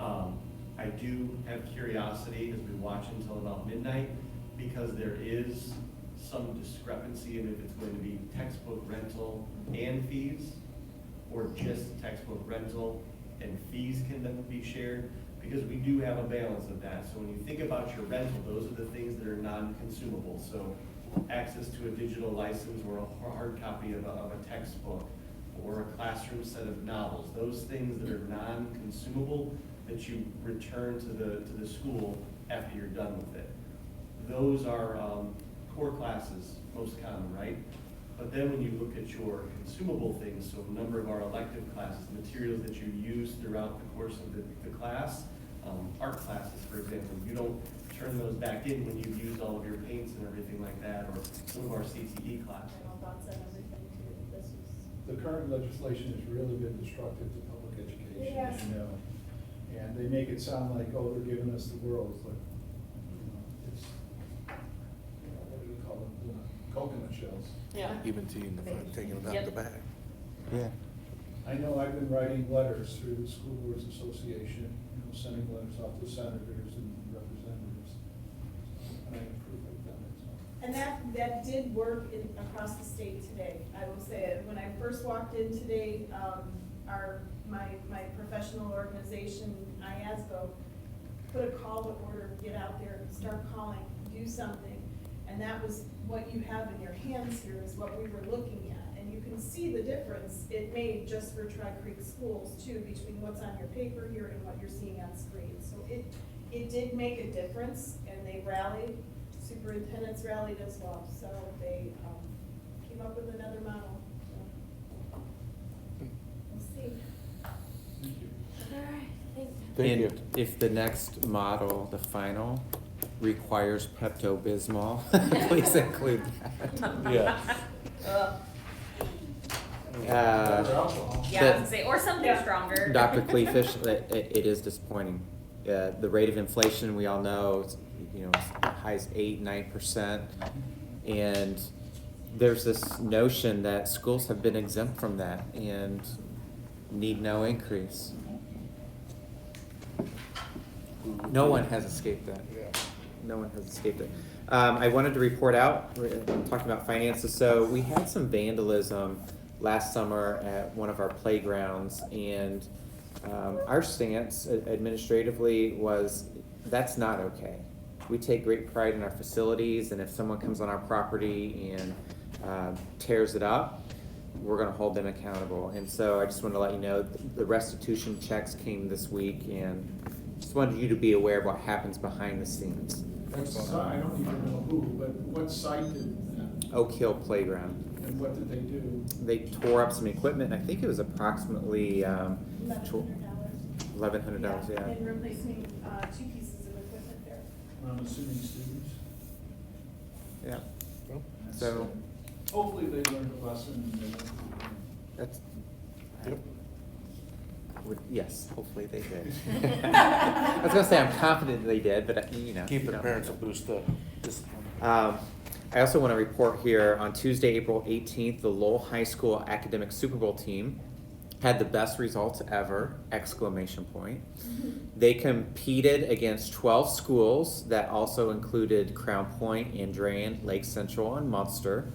[SPEAKER 17] I do have curiosity as we watch until about midnight, because there is some discrepancy in if it's going to be textbook rental and fees, or just textbook rental and fees can then be shared, because we do have a balance of that. So when you think about your rental, those are the things that are non-consumable. So access to a digital license or a hard copy of a textbook or a classroom set of novels, those things that are non-consumable that you return to the school after you're done with it. Those are core classes, most common, right? But then when you look at your consumable things, so a number of our elective classes, materials that you use throughout the course of the class, art classes, for example, you don't turn those back in when you've used all of your paints and everything like that, or some of our CTE classes.
[SPEAKER 5] The current legislation has really been destructive to public education, as you know. And they make it sound like, oh, they're giving us the world. It's like, it's, what do you call it? Coconut shells.
[SPEAKER 7] Yeah.
[SPEAKER 3] Even to you, taking them out the bag. Yeah.
[SPEAKER 5] I know I've been writing letters through the School Boards Association, sending letters off to senators and representatives. And I approve of them.
[SPEAKER 16] And that did work across the state today. I will say it. When I first walked in today, my professional organization, IASBO, put a call to order, get out there, start calling, do something. And that was what you have in your hands here is what we were looking at. And you can see the difference it made just for Tri-Creek schools too, between what's on your paper here and what you're seeing on screen. So it did make a difference, and they rallied. Superintendents rallied as well. So they came up with another model. So we'll see.
[SPEAKER 5] Thank you.
[SPEAKER 16] All right, thanks.
[SPEAKER 3] Thank you.
[SPEAKER 2] And if the next model, the final, requires Pepto-Bismol, please include that.
[SPEAKER 3] Yeah.
[SPEAKER 6] Yeah, I was gonna say, or something stronger.
[SPEAKER 2] Dr. Cleefish, it is disappointing. The rate of inflation, we all know, as high as 8-9%. And there's this notion that schools have been exempt from that and need no increase. No one has escaped that. No one has escaped it. I wanted to report out, we're talking about finances. So we had some vandalism last summer at one of our playgrounds, and our stance administratively was that's not okay. We take great pride in our facilities, and if someone comes on our property and tears it up, we're gonna hold them accountable. And so I just wanted to let you know, the restitution checks came this week, and just wanted you to be aware of what happens behind the scenes.
[SPEAKER 5] I don't even know who, but what site did that?
[SPEAKER 2] Oak Hill Playground.
[SPEAKER 5] And what did they do?
[SPEAKER 2] They tore up some equipment, and I think it was approximately $1,100, yeah.
[SPEAKER 16] And replacing 2 pieces of equipment there.
[SPEAKER 5] I'm assuming students.
[SPEAKER 2] Yeah.
[SPEAKER 5] That's-
[SPEAKER 2] So
[SPEAKER 5] Hopefully they learned a lesson and they won't.
[SPEAKER 2] that's,
[SPEAKER 3] Yep.
[SPEAKER 2] yes, hopefully they did. I was gonna say, I'm confident they did, but you know.
[SPEAKER 3] Keep
[SPEAKER 2] you
[SPEAKER 3] the
[SPEAKER 2] don't
[SPEAKER 3] parents
[SPEAKER 2] know.
[SPEAKER 3] a boost of discipline.
[SPEAKER 2] I also want to report here on Tuesday, April 18th, the Lowell High School Academic Super Bowl team had the best results ever, exclamation point. They competed against 12 schools that also included Crown Point, Andrean, Lake Central, and Munster.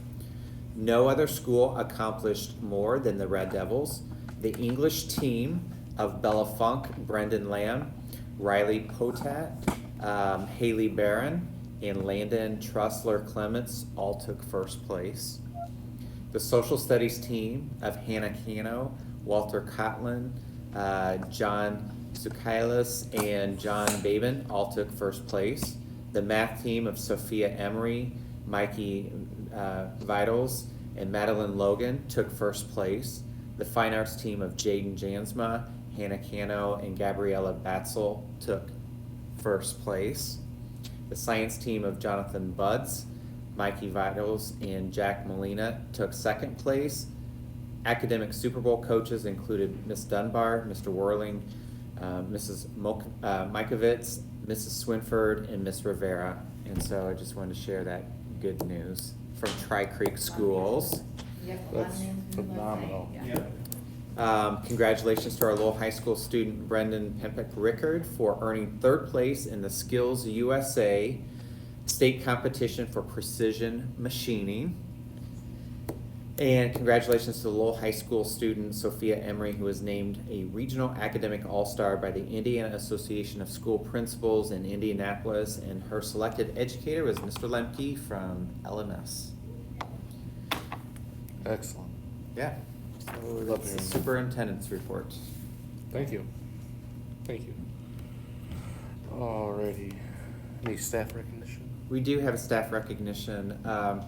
[SPEAKER 2] No other school accomplished more than the Red Devils. The English team of Bella Funk, Brendan Lamb, Riley Potat, Haley Barron, and Landon Trussler Clements all took first place. The social studies team of Hannah Cano, Walter Cotlin, John Tsoukalis, and John Babin all took first place. The math team of Sophia Emery, Mikey Vitals, and Madeline Logan took first place. The fine arts team of Jaden Jansma, Hannah Cano, and Gabriella Batzel took first place. The science team of Jonathan Buds, Mikey Vitals, and Jack Molina took second place. Academic Super Bowl coaches included Miss Dunbar, Mr. Worling, Mrs. Mikovits, Mrs. Swinford, and Miss Rivera. And so I just wanted to share that good news from Tri-Creek Schools.
[SPEAKER 3] That's phenomenal.
[SPEAKER 2] Congratulations to our Lowell High School student Brendan Pempick-Rickard for earning third place in the Skills USA state competition for precision machining. And congratulations to the Lowell High School student Sophia Emery, who was named a regional academic all-star by the Indiana Association of School Principals in Indianapolis, and her selected educator was Mr. Lemke from LMS.
[SPEAKER 3] Excellent.
[SPEAKER 2] Yeah. So
[SPEAKER 3] Love
[SPEAKER 2] that's
[SPEAKER 3] hearing
[SPEAKER 2] the
[SPEAKER 3] that.
[SPEAKER 2] superintendent's report.
[SPEAKER 3] Thank you. Thank you. Alrighty. Any staff recognition?
[SPEAKER 2] We do have a staff recognition. Let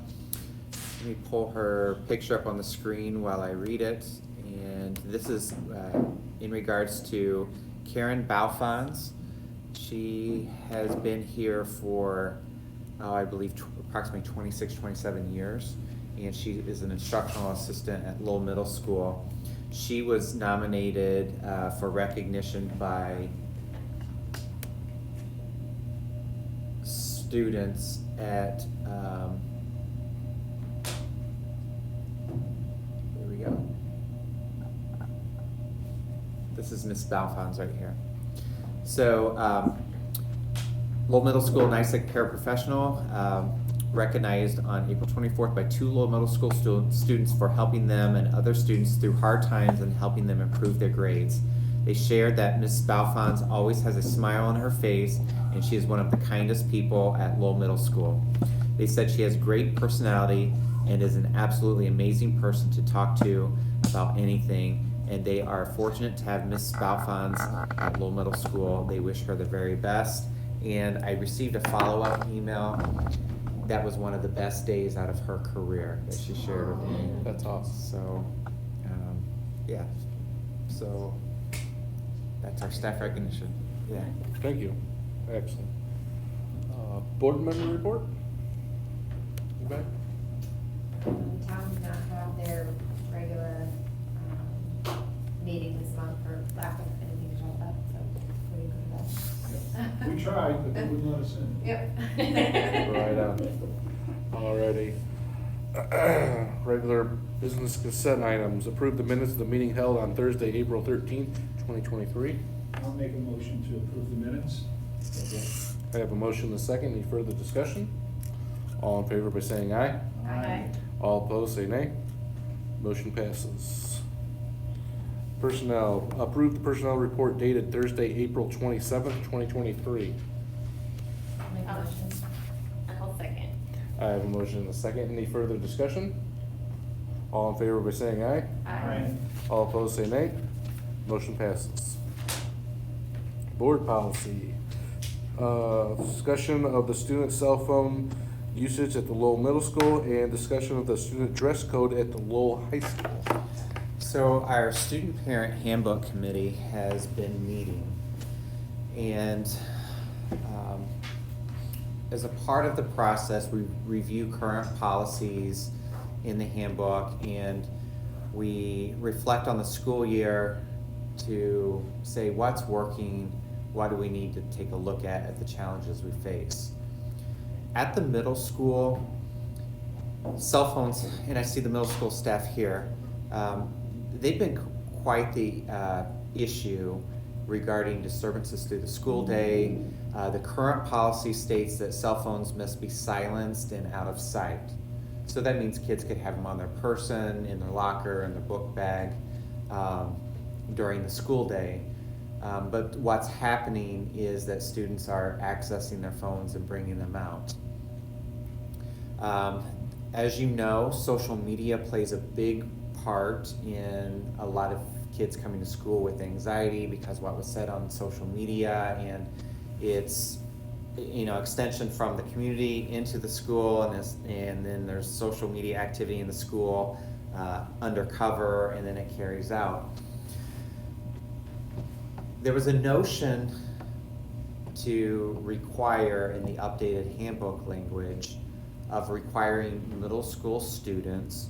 [SPEAKER 2] me pull her picture up on the screen while I read it. And this is in regards to Karen Balfons. She has been here for, I believe, approximately 26, 27 years. And she is an instructional assistant at Lowell Middle School. She was nominated for recognition by students at, here we go. This is Miss Balfons right here. So, Lowell Middle School NICEC paraprofessional, recognized on April 24th by 2 Lowell Middle School students for helping them and other students through hard times and helping them improve their grades. They shared that Ms. Balfons always has a smile on her face, and she is one of the kindest people at Lowell Middle School. They said she has great personality and is an absolutely amazing person to talk to about anything, and they are fortunate to have Ms. Balfons at Lowell Middle School. They wish her the very best, and I received a follow-up email. That was one of the best days out of her career that she shared with me.
[SPEAKER 3] That's awesome.
[SPEAKER 2] So, yeah. So, that's our staff recognition. Yeah.
[SPEAKER 3] Thank you. Excellent. Board member report? Anybody?
[SPEAKER 6] Town did not have their regular meeting this month for lack of anything to talk about, so what do you think of that?
[SPEAKER 5] We tried, but they wouldn't let us in.
[SPEAKER 6] Yep.
[SPEAKER 3] Right on. Alrighty. Regular business consent items. Approve the minutes of the meeting held on Thursday, April 13th, 2023.
[SPEAKER 5] I'll make a motion to approve the minutes.
[SPEAKER 3] I have a motion and a second. Any further discussion? All in favor by saying aye.
[SPEAKER 6] Aye.
[SPEAKER 3] All opposed say nay. Motion passes. Personnel. Approve the personnel report dated Thursday, April 27th, 2023.
[SPEAKER 6] I'll second.
[SPEAKER 3] I have a motion and a second. Any further discussion? All in favor by saying aye.
[SPEAKER 16] Aye.
[SPEAKER 3] All opposed say nay. Motion passes. Board policy. Discussion of the student cell phone usage at the Lowell Middle School and discussion of the student dress code at the Lowell High School.
[SPEAKER 2] So our student parent handbook committee has been meeting, and as a part of the process, we review current policies in the handbook, and we reflect on the school year to say what's working, what do we need to take a look at the challenges we face. At the middle school, cell phones, and I see the middle school staff here, they've been quite the issue regarding disturbances through the school day. The current policy states that cell phones must be silenced and out of sight. So that means kids could have them on their person, in their locker, in their book bag during the school day. But what's happening is that students are accessing their phones and bringing them out. As you know, social media plays a big part in a lot of kids coming to school with anxiety because what was said on social media, and it's extension from the community into the school, and then there's social media activity in the school undercover, and then it carries out. There was a notion to require in the updated handbook language of requiring middle school students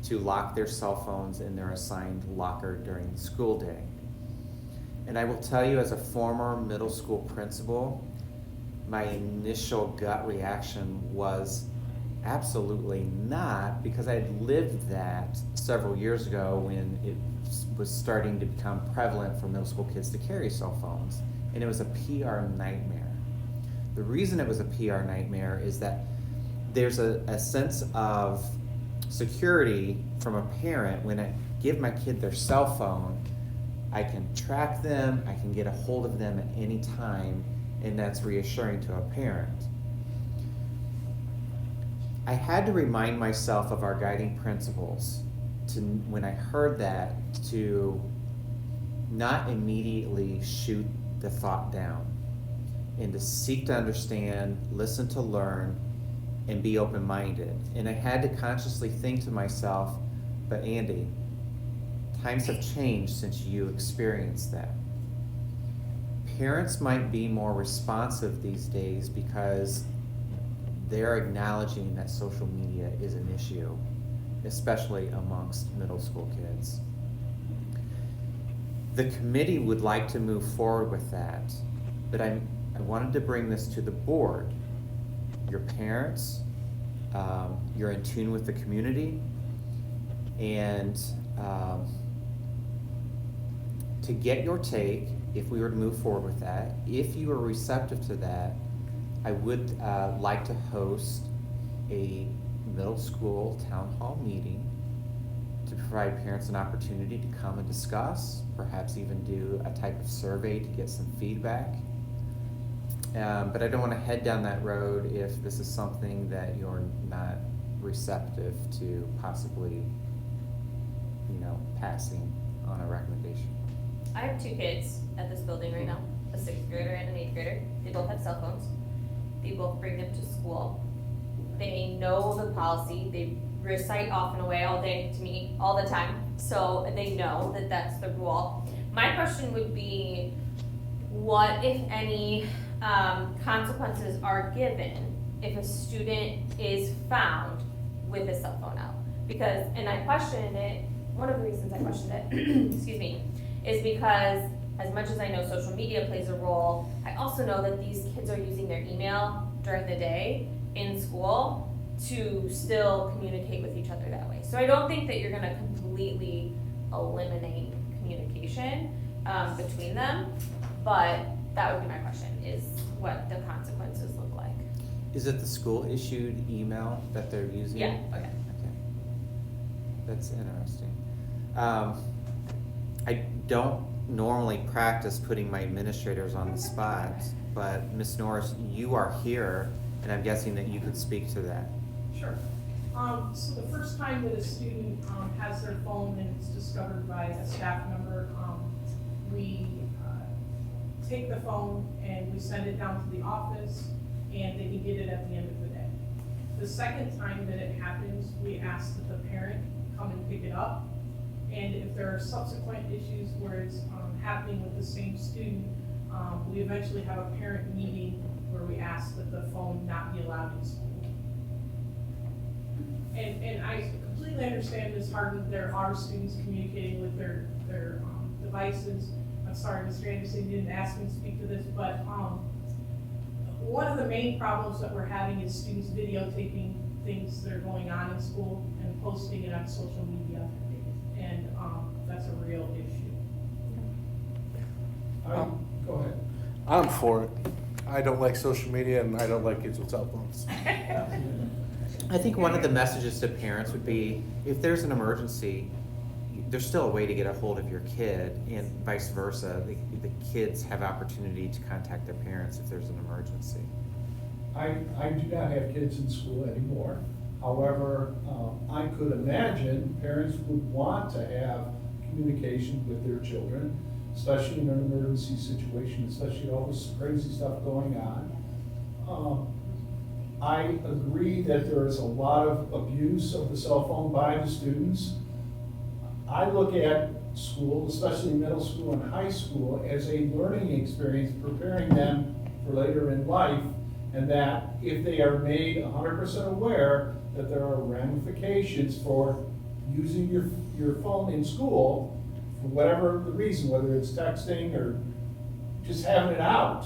[SPEAKER 2] to lock their cell phones in their assigned locker during the school day. And I will tell you, as a former middle school principal, my initial gut reaction was absolutely not, because I had lived that several years ago when it was starting to become prevalent for middle school kids to carry cell phones, and it was a PR nightmare. The reason it was a PR nightmare is that there's a sense of security from a parent. When I give my kid their cell phone, I can track them, I can get a hold of them at any time, and that's reassuring to a parent. I had to remind myself of our guiding principles when I heard that, to not immediately shoot the thought down, and to seek to understand, listen to learn, and be open-minded. And I had to consciously think to myself, but Andy, times have changed since you experienced that. Parents might be more responsive these days because they're acknowledging that social media is an issue, especially amongst middle school kids. The committee would like to move forward with that, but I wanted to bring this to the board. Your parents, you're in tune with the community, and to get your take, if we were to move forward with that, if you are receptive to that, I would like to host a middle school town hall meeting to provide parents an opportunity to come and discuss, perhaps even do a type of survey to get some feedback. But I don't want to head down that road if this is something that you're not receptive to possibly, passing on a recommendation.
[SPEAKER 18] I have 2 kids at this building right now, a 6th grader and an 8th grader. They both have cell phones. They both bring them to school. They know the policy. They recite off and away all day to me all the time. So they know that that's the rule. My question would be, what, if any, consequences are given if a student is found with a cell phone out? Because, and I questioned it, one of the reasons I questioned it, excuse me, is because as much as I know social media plays a role, I also know that these kids are using their email during the day in school to still communicate with each other that way. So I don't think that you're gonna completely eliminate communication between them, but that would be my question, is what the consequences look like.
[SPEAKER 2] Is it the school issued email that they're using?
[SPEAKER 18] Yeah, okay.
[SPEAKER 2] Okay. That's interesting. I don't normally practice putting my administrators on the spot, but Ms. Norris, you are here, and I'm guessing that you could speak to that.
[SPEAKER 7] Sure. So the first time that a student has their phone and it's discovered by a staff member, we take the phone and we send it down to the office, and they can get it at the end of the day. The second time that it happens, we ask that the parent come and pick it up. And if there are subsequent issues where it's happening with the same student, we eventually have a parent meeting where we ask that the phone not be allowed in school. And I completely understand, Ms. Harden, there are students communicating with their devices. I'm sorry, Mr. Anderson, you didn't ask me to speak to this, but one of the main problems that we're having is students videotaping things that are going on in school and posting it on social media. And that's a real issue.
[SPEAKER 3] Go ahead. I'm for it. I don't like social media and I don't like kids with cell phones.
[SPEAKER 2] I think one of the messages to parents would be, if there's an emergency, there's still a way to get a hold of your kid, and vice versa. The kids have opportunity to contact their parents if there's an emergency.
[SPEAKER 5] I do not have kids in school anymore. However, I could imagine parents would want to have communication with their children, especially in an emergency situation, especially all this crazy stuff going on. I agree that there is a lot of abuse of the cell phone by the students. I look at school, especially middle school and high school, as a learning experience, preparing them for later in life, and that if they are made 100% aware that there are ramifications for using your phone in school, for whatever the reason, whether it's texting or just having it out,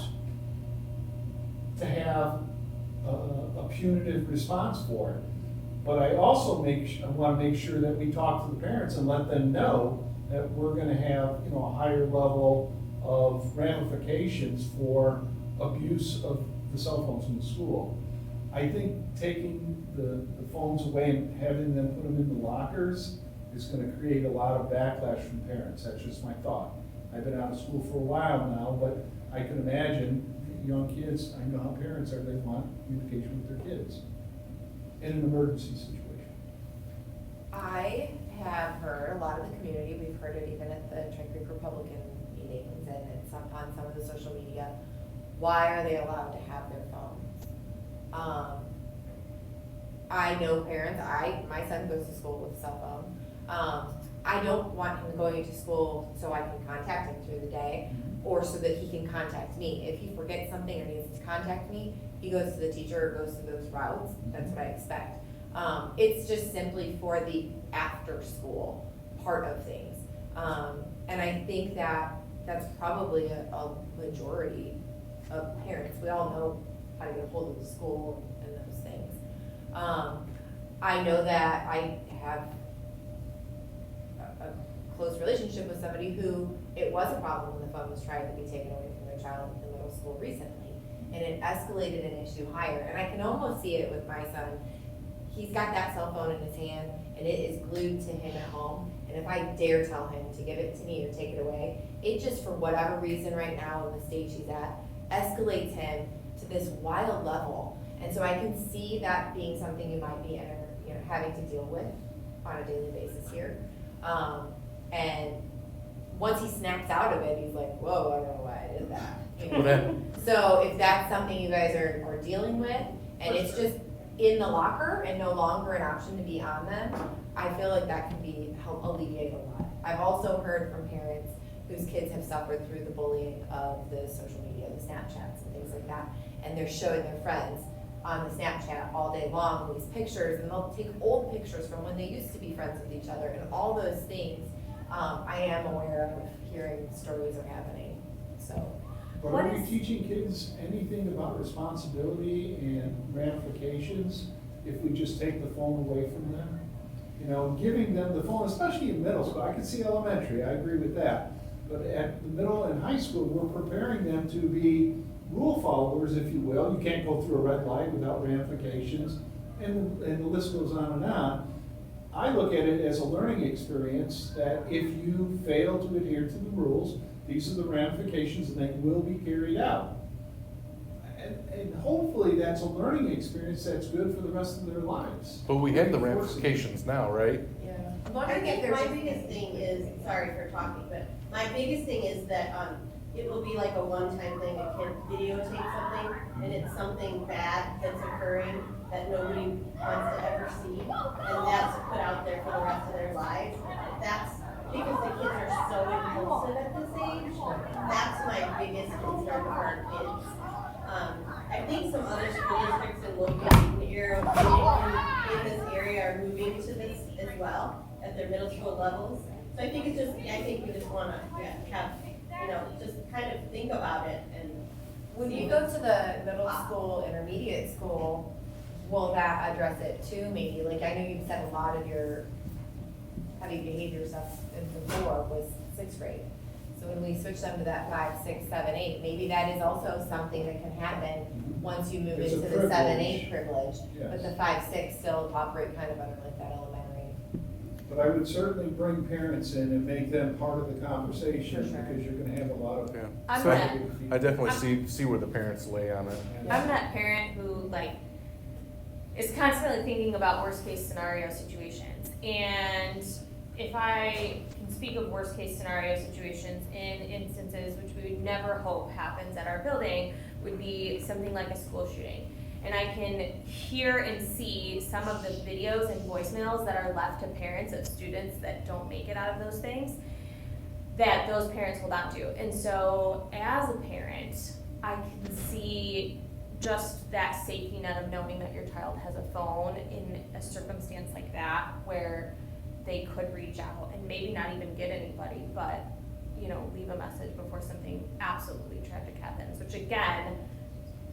[SPEAKER 5] to have a punitive response for it. But I also want to make sure that we talk to the parents and let them know that we're going to have, a higher level of ramifications for abuse of the cell phones in the school. I think taking the phones away and having them put them in the lockers is going to create a lot of backlash from parents. That's just my thought. I've been out of school for a while now, but I can imagine young kids, I know how parents are, they want communication with their kids in an emergency situation.
[SPEAKER 6] I have heard a lot of the community, we've heard it even at the Trent Creek Republican meetings and it's on some of the social media. Why are they allowed to have their phones? I know parents, my son goes to school with a cell phone. I don't want him going to school so I can contact him through the day or so that he can contact me. If he forgets something or needs to contact me, he goes to the teacher or goes to those routes. That's what I expect. It's just simply for the after school part of things. And I think that that's probably a majority of parents. We all know how to get a hold of the school and those things. I know that I have a close relationship with somebody who it was a problem when the phone was trying to be taken away from their child in middle school recently. And it escalated an issue higher. And I can almost see it with my son. He's got that cell phone in his hand and it is glued to him at home. And if I dare tell him to give it to me or take it away, it just, for whatever reason right now in the stage he's at, escalates him to this wild level. And so I can see that being something you might be having to deal with on a daily basis here. And once he snaps out of it, he's like, whoa, I don't know why I did that. So if that's something you guys are dealing with, and it's just in the locker and no longer an option to be on them, I feel like that can help alleviate a lot. I've also heard from parents whose kids have suffered through the bullying of the social media, the Snapchats and things like that, and they're showing their friends on the Snapchat all day long these pictures, and they'll take old pictures from when they used to be friends with each other, and all those things I am aware of hearing stories are happening. So,
[SPEAKER 5] But are we teaching kids anything about responsibility and ramifications if we just take the phone away from them? Giving them the phone, especially in middle school. I can see elementary, I agree with that. But at the middle and high school, we're preparing them to be rule followers, if you will. You can't go through a red light without ramifications, and the list goes on and on. I look at it as a learning experience that if you fail to adhere to the rules, these are the ramifications and they will be carried out. And hopefully that's a learning experience that's good for the rest of their lives.
[SPEAKER 3] But we have the ramifications now, right?
[SPEAKER 4] I think my biggest thing is, sorry for talking, but my biggest thing is that, it will be like a one-time thing, a kid videotape something, and it's something bad that's occurring that nobody wants to ever see, and that's put out there for the rest of their lives. That's, because the kids are so impulsive at this age, that's my biggest concern for our kids. I think some other school districts in Logan, in this area are moving to this as well, at their middle school levels. So I think it's just, I think we just wanna have, just kind of think about it and.
[SPEAKER 6] When you go to the middle school, intermediate school, will that address it too, maybe? Like, I know you've said a lot of your heavy behavior stuff before was 6th grade. So when we switch them to that 5, 6, 7, 8, maybe that is also something that can happen once you move
[SPEAKER 5] It's a
[SPEAKER 6] into the 7, 8
[SPEAKER 5] privilege.
[SPEAKER 6] privilege.
[SPEAKER 5] Yes.
[SPEAKER 6] But the 5, 6 still operate kind of under like that elementary.
[SPEAKER 5] But I would certainly bring parents in and make them part of the conversation,
[SPEAKER 6] For sure.
[SPEAKER 5] because you're gonna have a lot of.
[SPEAKER 18] I'm
[SPEAKER 3] So
[SPEAKER 18] not-
[SPEAKER 3] I definitely see where the parents lay on it.
[SPEAKER 18] I'm that parent who is constantly thinking about worst case scenario situations. And if I can speak of worst case scenario situations in instances which we would never hope happens at our building, would be something like a school shooting. And I can hear and see some of the videos and voicemails that are left to parents of students that don't make it out of those things, that those parents will not do. And so as a parent, I can see just that safety net of knowing that your child has a phone in a circumstance like that where they could reach out and maybe not even get anybody, but leave a message before something absolutely tragic happens, which again,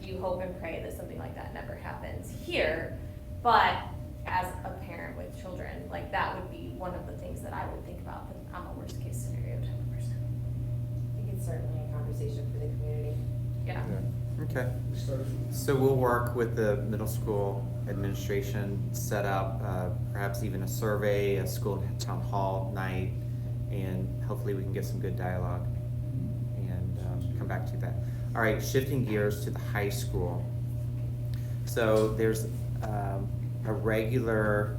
[SPEAKER 18] you hope and pray that something like that never happens here. But as a parent with children, that would be one of the things that I would think about, but I'm a worst case scenario type of person.
[SPEAKER 6] I think it's certainly a conversation for the community.
[SPEAKER 18] Yeah.
[SPEAKER 2] Okay. So we'll work with the middle school administration, set up perhaps even a survey, a school town hall night, and hopefully we can get some good dialogue and come back to that. All right, shifting gears to the high school. So there's a regular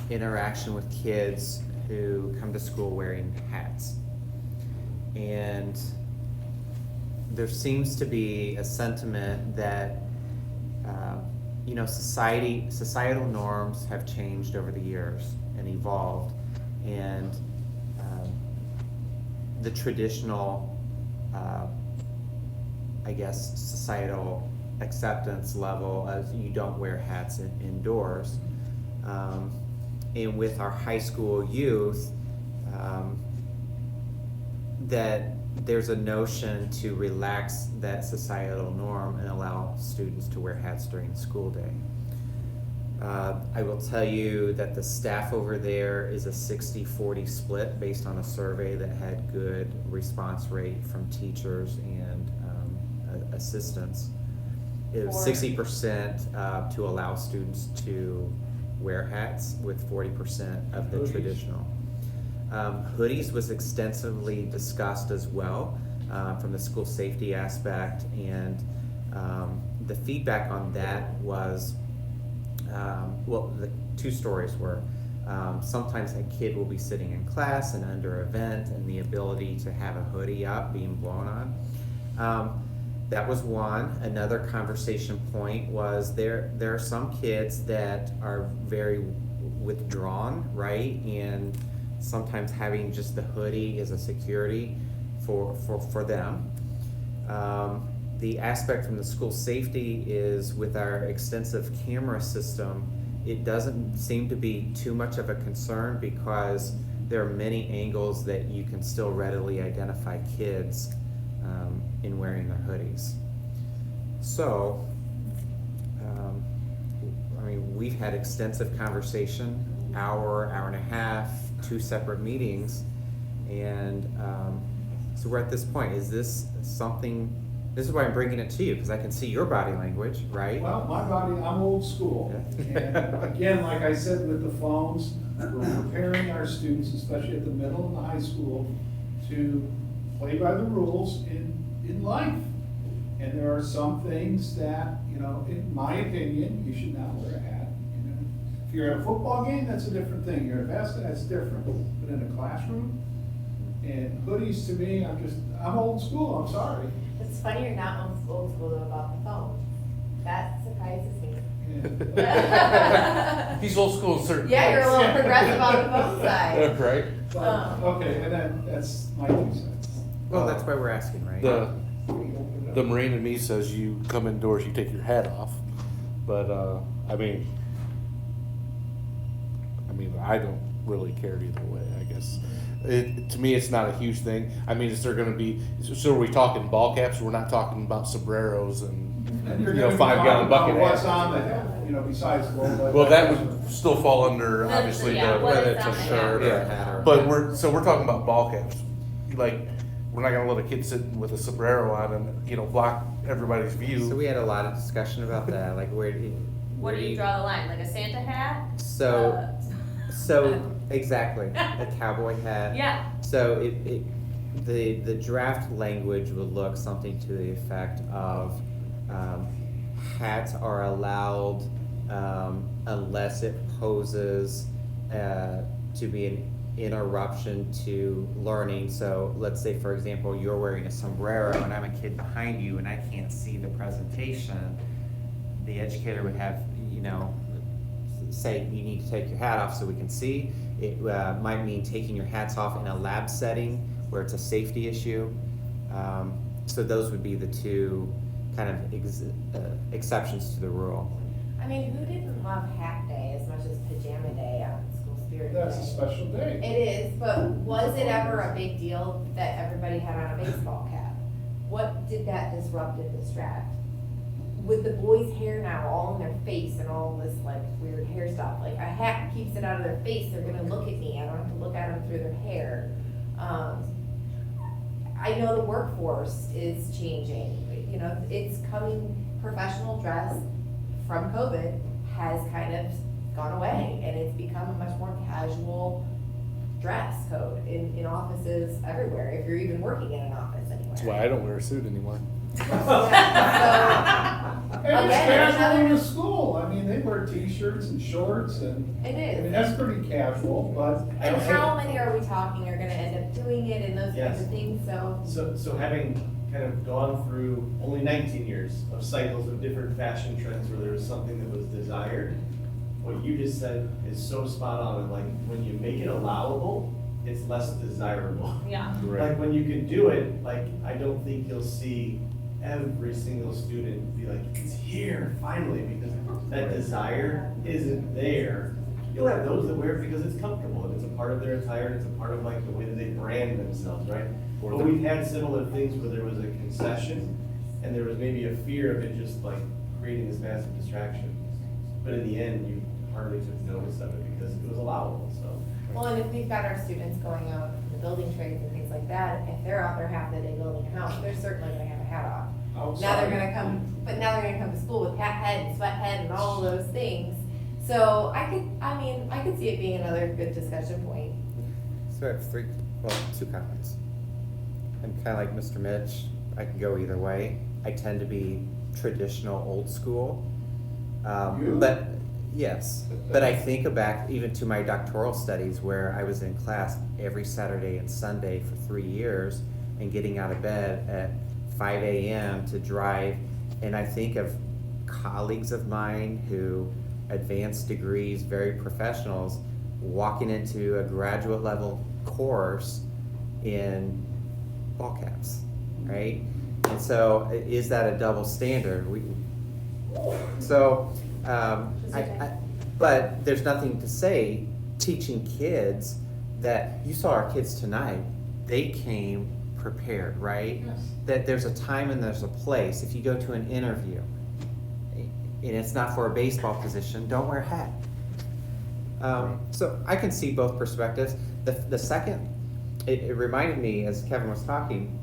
[SPEAKER 2] interaction with kids who come to school wearing hats. And there seems to be a sentiment that societal norms have changed over the years and evolved, and the traditional societal acceptance level as you don't wear hats indoors. And with our high school youth, that there's a notion to relax that societal norm and allow students to wear hats during the school day. I will tell you that the staff over there is a 60-40 split based on a survey that had good response rate from teachers and assistants. It was 60% to allow students to wear hats, with 40% of the traditional. Hoodies was extensively discussed as well from the school safety aspect, and the feedback on that was, the two stories were, sometimes a kid will be sitting in class and under a vent, and the ability to have a hoodie up being blown on. That was one. Another conversation point was there are some kids that are very withdrawn, right? And sometimes having just the hoodie is a security for them. The aspect from the school safety is with our extensive camera system, it doesn't seem to be too much of a concern because there are many angles that you can still readily identify kids in wearing their hoodies. So, we've had extensive conversation, hour and a half, 2 separate meetings, and so we're at this point. Is this something, this is why I'm bringing it to you, because I can see your body language, right?
[SPEAKER 5] Well, my body, I'm old school. And again, like I said with the phones, we're preparing our students, especially at the middle and the high school, to play by the rules in life. And there are some things that, you know, in my opinion, you should not wear a hat. You know, if you're at a football game, that's a different thing. You're at a basketball, that's different. But in a classroom, and hoodies to me, I'm old school, I'm sorry.
[SPEAKER 6] It's funny you're not old school though about the phone. That surprises me.
[SPEAKER 3] He's old school in certain
[SPEAKER 6] Yeah, you're a
[SPEAKER 3] things.
[SPEAKER 6] little progressive on the phone side.
[SPEAKER 3] Right.
[SPEAKER 5] Okay, and then that's my 2 cents.
[SPEAKER 2] Well, that's why we're asking, right?
[SPEAKER 3] The Marine in me says you come indoors, you take your hat off. But, I mean, I don't really care either way, I guess. To me, it's not a huge thing. I mean, is there gonna be, so are we talking ball caps? We're not talking about sombreros and,
[SPEAKER 5] And you're
[SPEAKER 3] you
[SPEAKER 5] gonna
[SPEAKER 3] know,
[SPEAKER 5] be
[SPEAKER 3] 5
[SPEAKER 5] talking
[SPEAKER 3] gallon
[SPEAKER 5] about
[SPEAKER 3] bucket
[SPEAKER 5] what's
[SPEAKER 3] hats.
[SPEAKER 5] on the head, you know, besides the logo.
[SPEAKER 3] Well, that would still fall under, obviously,
[SPEAKER 18] yeah,
[SPEAKER 3] the,
[SPEAKER 18] what
[SPEAKER 2] whether
[SPEAKER 18] is
[SPEAKER 2] it's
[SPEAKER 18] on
[SPEAKER 2] a
[SPEAKER 18] the
[SPEAKER 2] shirt
[SPEAKER 18] hat?
[SPEAKER 2] or a hat or.
[SPEAKER 3] but we're talking about ball caps. Like, we're not gonna let a kid sit with a sombrero on and, you know, block everybody's view.
[SPEAKER 2] So we had a lot of discussion about that, like where
[SPEAKER 18] Where do you draw the line? Like a Santa hat?
[SPEAKER 2] So exactly, a cowboy hat.
[SPEAKER 18] Yeah.
[SPEAKER 2] So the draft language would look something to the effect of hats are allowed unless it poses to be an interruption to learning. So let's say, for example, you're wearing a sombrero and I'm a kid behind you and I can't see the presentation. The educator would have, you know, say you need to take your hat off so we can see. It might mean taking your hats off in a lab setting where it's a safety issue. So those would be the two kind of exceptions to the rule.
[SPEAKER 6] I mean, who didn't love Hat Day as much as Pajama Day on School Spirit Day?
[SPEAKER 5] That's a special day.
[SPEAKER 6] It is, but was it ever a big deal that everybody had on a baseball cap? What did that disrupt and distract? With the boys' hair now all in their face and all this like weird hair stuff, like a hat keeps it out of their face, they're gonna look at me, I don't have to look at them through their hair. I know the workforce is changing, you know, it's coming, professional dress from COVID has kind of gone away and it's become a much more casual dress code in offices everywhere, if you're even working in an office anywhere.
[SPEAKER 3] That's why I don't wear a suit anymore.
[SPEAKER 5] And it's casual in the school. I mean, they wear t-shirts and shorts and.
[SPEAKER 6] It is.
[SPEAKER 5] I mean, that's pretty casual, but.
[SPEAKER 6] And how many are we talking are gonna end up doing it and those kinds of things,
[SPEAKER 17] So having kind of gone through only 19 years of cycles of different fashion trends where there was something that was desired, what you just said is so spot on. And like, when you make it allowable, it's less desirable.
[SPEAKER 18] Yeah.
[SPEAKER 17] Like when you can do it, like I don't think you'll see every single student be like, it's here finally, because that desire isn't there. You'll have those that wear it because it's comfortable and it's a part of their attire and it's a part of like the way that they brand themselves, right? But we've had similar things where there was a concession and there was maybe a fear of it just like creating this massive distraction. But in the end, you hardly took notice of it because it was allowable, so.
[SPEAKER 6] well, and if we've got our students going out in the building trades and things like that, if they're out there half the day building a house, they're certainly gonna have a hat off. Now they're gonna come to school with hat head and sweat head and all of those things. So I could see it being another good discussion point.
[SPEAKER 2] So I have two comments. I'm kind of like Mr. Mitch. I can go either way. I tend to be traditional, old school. But yes, but I think back even to my doctoral studies where I was in class every Saturday and Sunday for 3 years and getting out of bed at 5 a.m. to drive. And I think of colleagues of mine who advanced degrees, very professionals, walking into a graduate level course in ball caps, right? And so is that a double standard? But there's nothing to say teaching kids that you saw our kids tonight, they came prepared, right?
[SPEAKER 5] Yes.
[SPEAKER 2] That there's a time and there's a place. If you go to an interview and it's not for a baseball position, don't wear a hat. So I can see both perspectives. The second, it reminded me as Kevin was talking,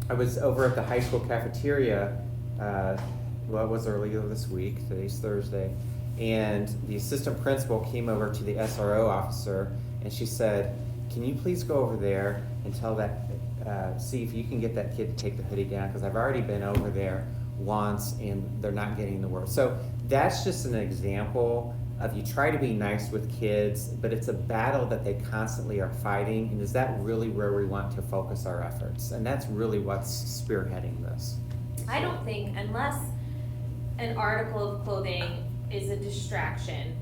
[SPEAKER 2] I was over at the high school cafeteria, it was earlier this week, today's Thursday, and the assistant principal came over to the SRO officer and she said, can you please go over there and tell that see if you can get that kid to take the hoodie down, because I've already been over there once and they're not getting the word. So that's just an example of, you try to be nice with kids, but it's a battle that they constantly are fighting, and is that really where we want to focus our efforts? And that's really what's spearheading this.
[SPEAKER 18] I don't think, unless an article of clothing is a distraction,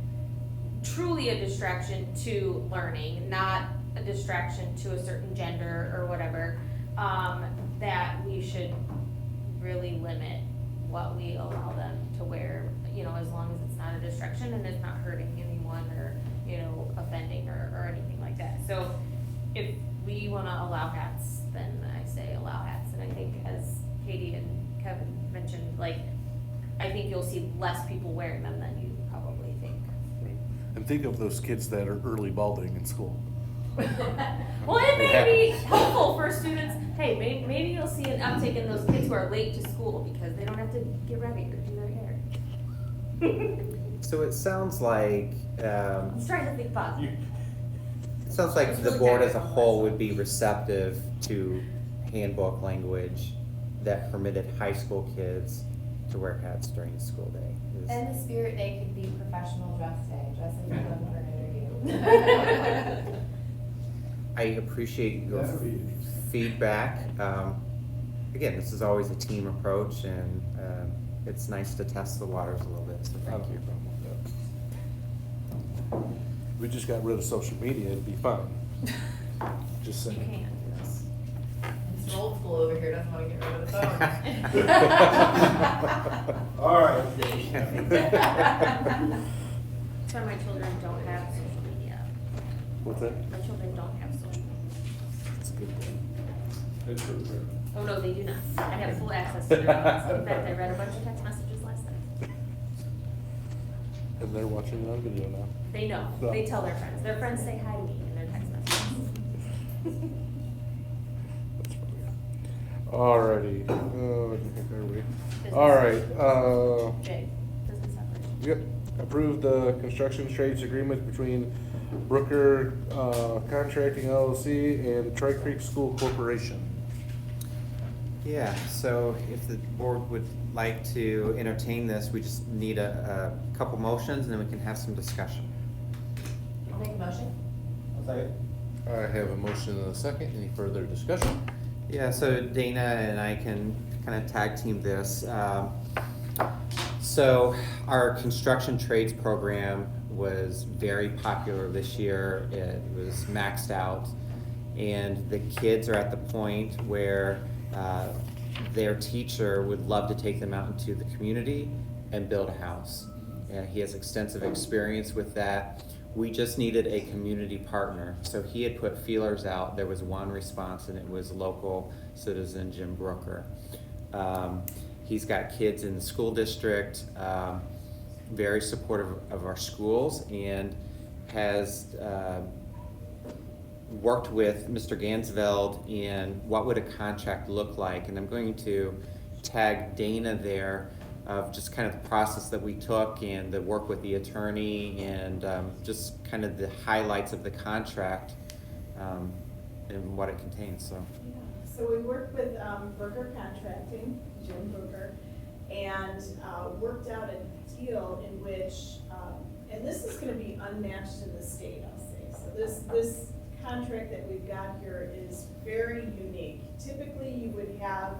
[SPEAKER 18] truly a distraction to learning, not a distraction to a certain gender or whatever, that we should really limit what we allow them to wear, you know, as long as it's not a distraction and it's not hurting anyone or, you know, offending or anything like that. So if we wanna allow hats, then I say allow hats. And I think, as Katie and Kevin mentioned, like, I think you'll see less people wearing them than you probably think.
[SPEAKER 3] And think of those kids that are early balding in school.
[SPEAKER 18] Well, it may be helpful for students. Hey, maybe you'll see an uptick in those kids who are late to school because they don't have to get ready or do their hair.
[SPEAKER 2] So it sounds like,
[SPEAKER 18] I'm just trying to think positive.
[SPEAKER 2] it sounds like the board as a whole would be receptive to handbook language that permitted high school kids to wear hats during the school day.
[SPEAKER 6] And the Spirit Day could be Professional Dress Day, dress as you would for an interview.
[SPEAKER 2] I appreciate your feedback. Again, this is always a team approach, and it's nice to test the waters a little bit, so thank you.
[SPEAKER 3] We just got rid of social media, it'd be fine. Just
[SPEAKER 18] You
[SPEAKER 3] saying.
[SPEAKER 18] can.
[SPEAKER 6] It's old school over here, doesn't want to get rid of the phone.
[SPEAKER 5] All right.
[SPEAKER 18] That's why my children don't have social media.
[SPEAKER 3] What's that?
[SPEAKER 18] My children don't have social media.
[SPEAKER 3] That's a good thing.
[SPEAKER 5] That's true.
[SPEAKER 18] Oh, no, they do not. I have full access to their phones. In fact, I read a bunch of text messages last night.
[SPEAKER 3] And they're watching it on video now.
[SPEAKER 18] They know. They tell their friends. Their friends say hi to me in their text messages.
[SPEAKER 3] Alrighty. Where are we? Alright,
[SPEAKER 18] Jay, business operations.
[SPEAKER 3] yep. Approve the construction trades agreement between Brooker Contracting LLC and the Tri Creek School Corporation.
[SPEAKER 2] Yeah, so if the board would like to entertain this, we just need a couple motions, and then we can have some discussion.
[SPEAKER 6] I'll make a motion.
[SPEAKER 3] I have a motion and a second. Any further discussion?
[SPEAKER 2] Yeah, so Dana and I can kind of tag team this. So our construction trades program was very popular this year. It was maxed out, and the kids are at the point where their teacher would love to take them out into the community and build a house. He has extensive experience with that. We just needed a community partner. So he had put feelers out. There was one response, and it was local citizen Jim Brooker. He's got kids in the school district, very supportive of our schools, and has worked with Mr. Gansveld in what would a contract look like. And I'm going to tag Dana there of just kind of the process that we took and the work with the attorney, and just kind of the highlights of the contract and what it contains.
[SPEAKER 16] So we worked with Brooker Contracting, Jim Brooker, and worked out a deal in which, and this is going to be unmatched in the state, I'll say. So this contract that we've got here is very unique. Typically, you would have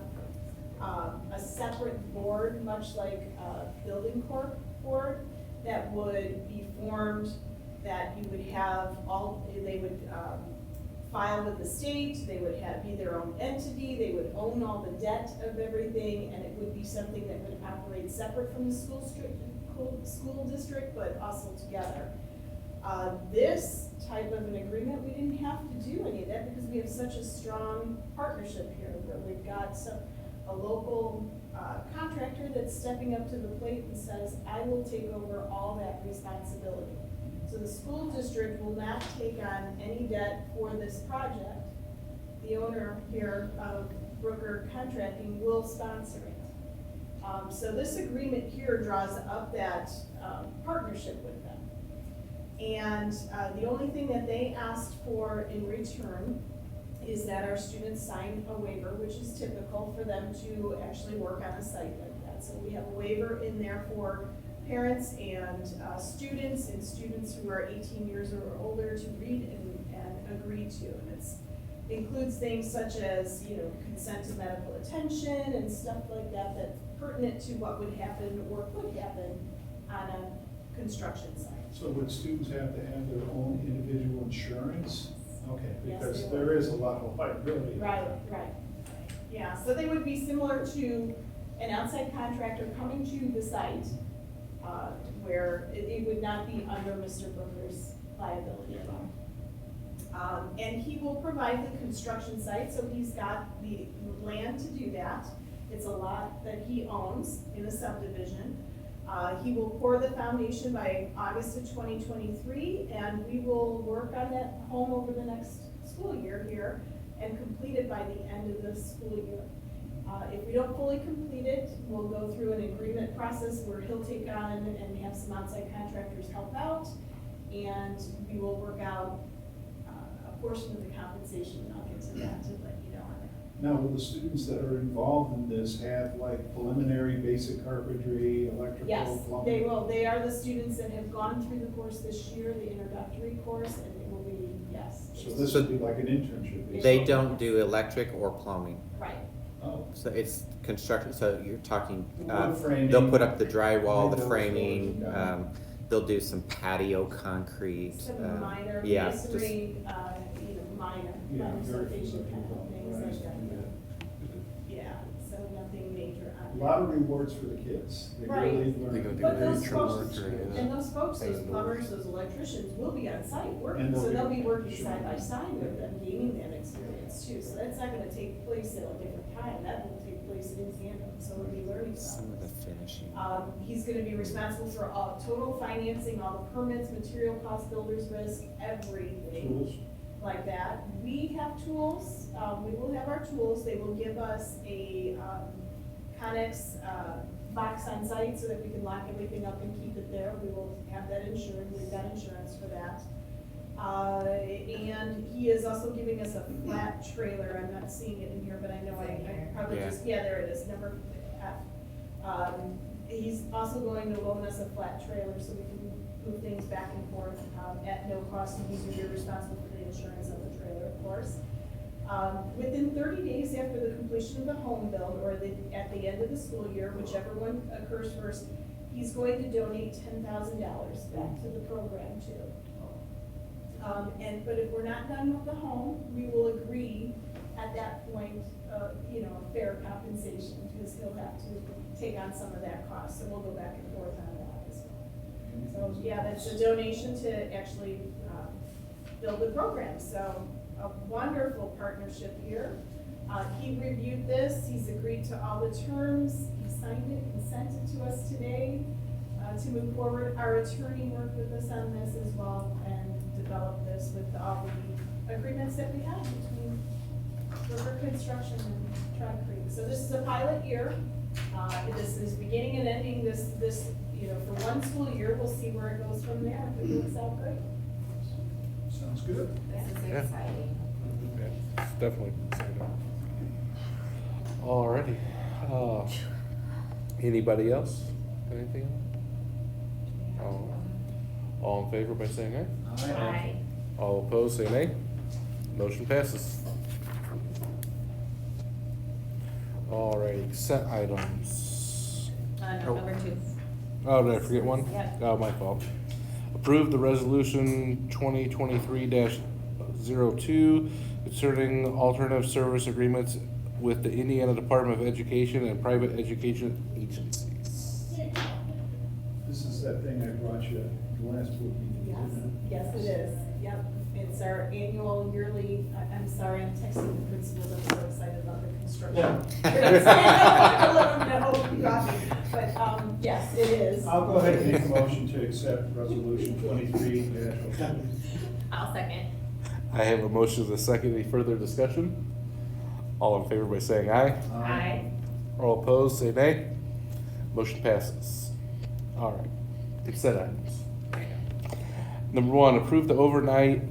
[SPEAKER 16] a separate board, much like a building corp board, that would be formed, that you would have all, they would file with the state, they would be their own entity, they would own all the debt of everything, and it would be something that would operate separate from the school district, but also together. This type of an agreement, we didn't have to do any of that because we have such a strong partnership here, where we've got a local contractor that's stepping up to the plate and says, I will take over all that responsibility. So the school district will not take on any debt for this project. The owner here of Brooker Contracting will sponsor it. So this agreement here draws up that partnership with them. And the only thing that they asked for in return is that our students sign a waiver, which is typical for them to actually work on a site like that. So we have a waiver in there for parents and students who are 18 years or older to read and agree to. And it includes things such as, consent to medical attention and stuff like that that's pertinent to what would happen or could happen on a construction site.
[SPEAKER 5] So would students have to have their own individual insurance? Okay,
[SPEAKER 16] Yes,
[SPEAKER 5] because
[SPEAKER 16] they would.
[SPEAKER 5] there is a lot of liability.
[SPEAKER 16] Right. Yeah, so they would be similar to an outside contractor coming to the site, where it would not be under Mr. Booker's liability at all. And he will provide the construction site, so he's got the land to do that. It's a lot that he owns in a subdivision. He will pour the foundation by August of 2023, and we will work on that home over the next school year here and complete it by the end of the school year. If we don't fully complete it, we'll go through an agreement process where he'll take on and have some outside contractors help out, and we will work out a portion of the compensation, and I'll get to that to let you know on that.
[SPEAKER 5] Now, will the students that are involved in this have like preliminary basic carpentry, electrical,
[SPEAKER 16] Yes,
[SPEAKER 5] plumbing?
[SPEAKER 16] they will. They are the students that have gone through the course this year, the introductory course, and it will be, yes.
[SPEAKER 5] So this would be like an internship?
[SPEAKER 2] They don't do electric or plumbing.
[SPEAKER 16] Right.
[SPEAKER 5] Oh.
[SPEAKER 2] So it's construction, so you're talking,
[SPEAKER 5] Wood framing,
[SPEAKER 2] they'll put up the drywall, the
[SPEAKER 5] windows,
[SPEAKER 2] framing,
[SPEAKER 5] got it.
[SPEAKER 2] they'll do some patio concrete.
[SPEAKER 16] Some minor
[SPEAKER 2] yeah,
[SPEAKER 16] masonry, minor
[SPEAKER 5] very
[SPEAKER 16] station kind of things
[SPEAKER 5] Right.
[SPEAKER 16] like that. Yeah, so nothing major on
[SPEAKER 5] A
[SPEAKER 16] that.
[SPEAKER 5] lot of rewards for the kids. They
[SPEAKER 16] Right.
[SPEAKER 5] really learn.
[SPEAKER 3] They go do
[SPEAKER 16] But those
[SPEAKER 3] nature
[SPEAKER 16] folks,
[SPEAKER 3] work or any of that.
[SPEAKER 16] and those folks, those
[SPEAKER 3] Outdoors.
[SPEAKER 16] plumbers, those electricians will be on site working,
[SPEAKER 5] And
[SPEAKER 16] so
[SPEAKER 5] they'll
[SPEAKER 16] they'll
[SPEAKER 5] be-
[SPEAKER 16] be working
[SPEAKER 5] sure.
[SPEAKER 16] side by side with them, gaining that experience too. So that's not gonna take place at a different time, that will take place in tandem, so we'll be learning
[SPEAKER 2] Some
[SPEAKER 16] from
[SPEAKER 2] of the
[SPEAKER 16] this.
[SPEAKER 2] finishing.
[SPEAKER 16] He's gonna be responsible for all total financing, all the permits, material cost, builder's risk, everything
[SPEAKER 5] Tools.
[SPEAKER 16] like that. We have tools, we will have our tools, they will give us a, Connex, box on site so that we can lock everything up and keep it there. We will have that insured, we've got insurance for that. And he is also giving us a flat trailer, I'm not seeing it in here, but I know I probably
[SPEAKER 2] Yeah.
[SPEAKER 16] just, yeah, there it is, number F. He's also going to loan us a flat trailer so we can move things back and forth, at no cost, and he's gonna be responsible for the insurance of the trailer, of course. Within 30 days after the completion of the home build, or at the end of the school year, whichever one occurs first, he's going to donate $10,000 back to the program too. But if we're not done with the home, we will agree at that point, a fair compensation, because he'll have to take on some of that cost, so we'll go back and forth on that as well. So, yeah, that's a donation to actually, build the program, so a wonderful partnership here. He reviewed this, he's agreed to all the terms, he signed it and sent it to us today, to move forward. Our attorney worked with us on this as well and developed this with all the agreements that we have between River Construction and Trog Creek. So this is a pilot year. This is beginning and ending this, for one school year. We'll see where it goes from there. If it works out great.
[SPEAKER 5] Sounds good.
[SPEAKER 6] This is
[SPEAKER 3] Yeah.
[SPEAKER 6] exciting.
[SPEAKER 3] Yeah, it's definitely exciting. Alrighty. Anybody else? Anything? All in favor by saying aye?
[SPEAKER 6] Aye.
[SPEAKER 3] All opposed, say nay. Motion passes. Alrighty, consent items.
[SPEAKER 18] No, number 2.
[SPEAKER 3] Oh, did I forget one?
[SPEAKER 18] Yep.
[SPEAKER 3] Oh, my fault. Approve the resolution 2023-02 concerning alternative service agreements with the Indiana Department of Education and private education agencies.
[SPEAKER 5] This is that thing I brought you the last book meeting, isn't it?
[SPEAKER 16] Yes, it is. Yep. It's our annual yearly, I'm sorry, I'm texting the principals, I'm so excited about the construction. I'll let them know, but, yes, it is.
[SPEAKER 5] I'll go ahead and make a motion to accept resolution 23-.
[SPEAKER 18] I'll second.
[SPEAKER 3] I have a motion and a second. Any further discussion? All in favor by saying aye.
[SPEAKER 18] Aye.
[SPEAKER 3] All opposed, say nay. Motion passes. All right, consent items. Number 1, approve the overnight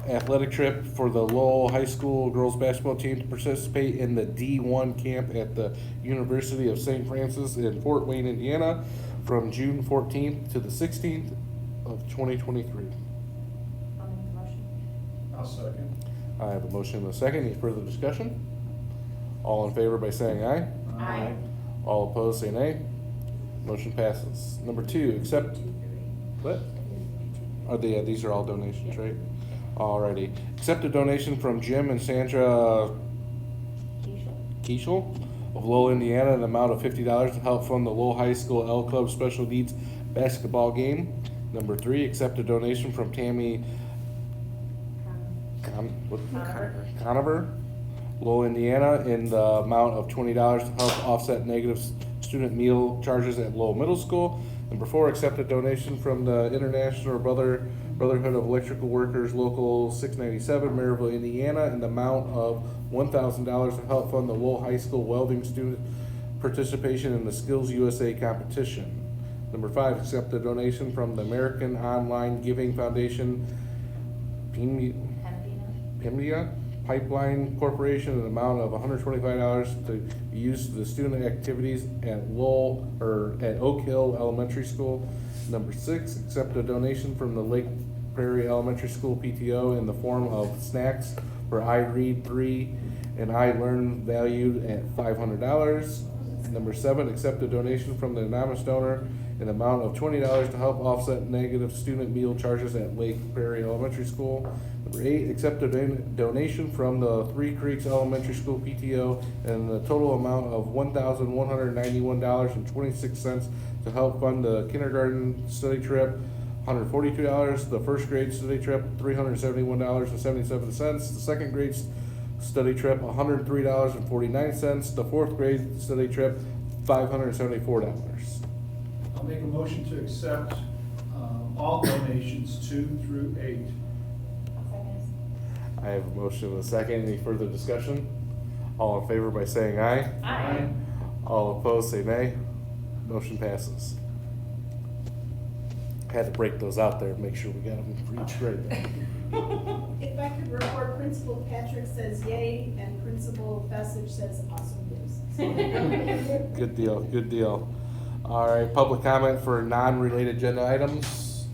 [SPEAKER 3] athletic trip for the Lowell High School girls basketball team to participate in the D1 camp at the University of St. Francis in Fort Wayne, Indiana, from June 14th to the 16th of 2023.
[SPEAKER 18] I'll make the motion.
[SPEAKER 5] I'll second.
[SPEAKER 3] I have a motion and a second. Any further discussion? All in favor by saying aye.
[SPEAKER 18] Aye.
[SPEAKER 3] All opposed say nay. Motion passes. Number 2, accept. What? These are all donations, right? Alrighty. Accept a donation from Jim and Sandra Kieshel of Lowell, Indiana, in the amount of $50 to help fund the Lowell High School L Club Special Needs basketball game. Number 3, accept a donation from Tammy Conover, Lowell, Indiana, in the amount of $20 to help offset negative student meal charges at Lowell Middle School. Number 4, accept a donation from the International Brotherhood of Electrical Workers, Local 697, Maryville, Indiana, in the amount of $1,000 to help fund the Lowell High School welding student participation in the Skills USA competition. Number 5, accept a donation from the American Online Giving Foundation, PIMDIA Pipeline Corporation, in an amount of $125 to be used for the student activities at Oak Hill Elementary School. Number 6, accept a donation from the Lake Prairie Elementary School PTO in the form of snacks for I Read 3 and I Learn, valued at $500. Number 7, accept a donation from the anonymous donor in the amount of $20 to help offset negative student meal charges at Lake Prairie Elementary School. Number 8, accept a donation from the Three Creeks Elementary School PTO in the total amount of $1,191.26 to help fund the kindergarten study trip, $142, the first grade study trip, $371.77, the second grade study trip, $103.49, the fourth grade study trip, $574.
[SPEAKER 5] I'll make a motion to accept all donations 2 through 8.
[SPEAKER 3] I have a motion and a second. Any further discussion? All in favor by saying aye.
[SPEAKER 18] Aye.
[SPEAKER 3] All opposed say nay. Motion passes. Had to break those out there, make sure we got them for each grade.
[SPEAKER 16] If I could report, Principal Patrick says yay, and Principal Fessich says awesome news.
[SPEAKER 3] Good deal, good deal. All right, public comment for non-related agenda items.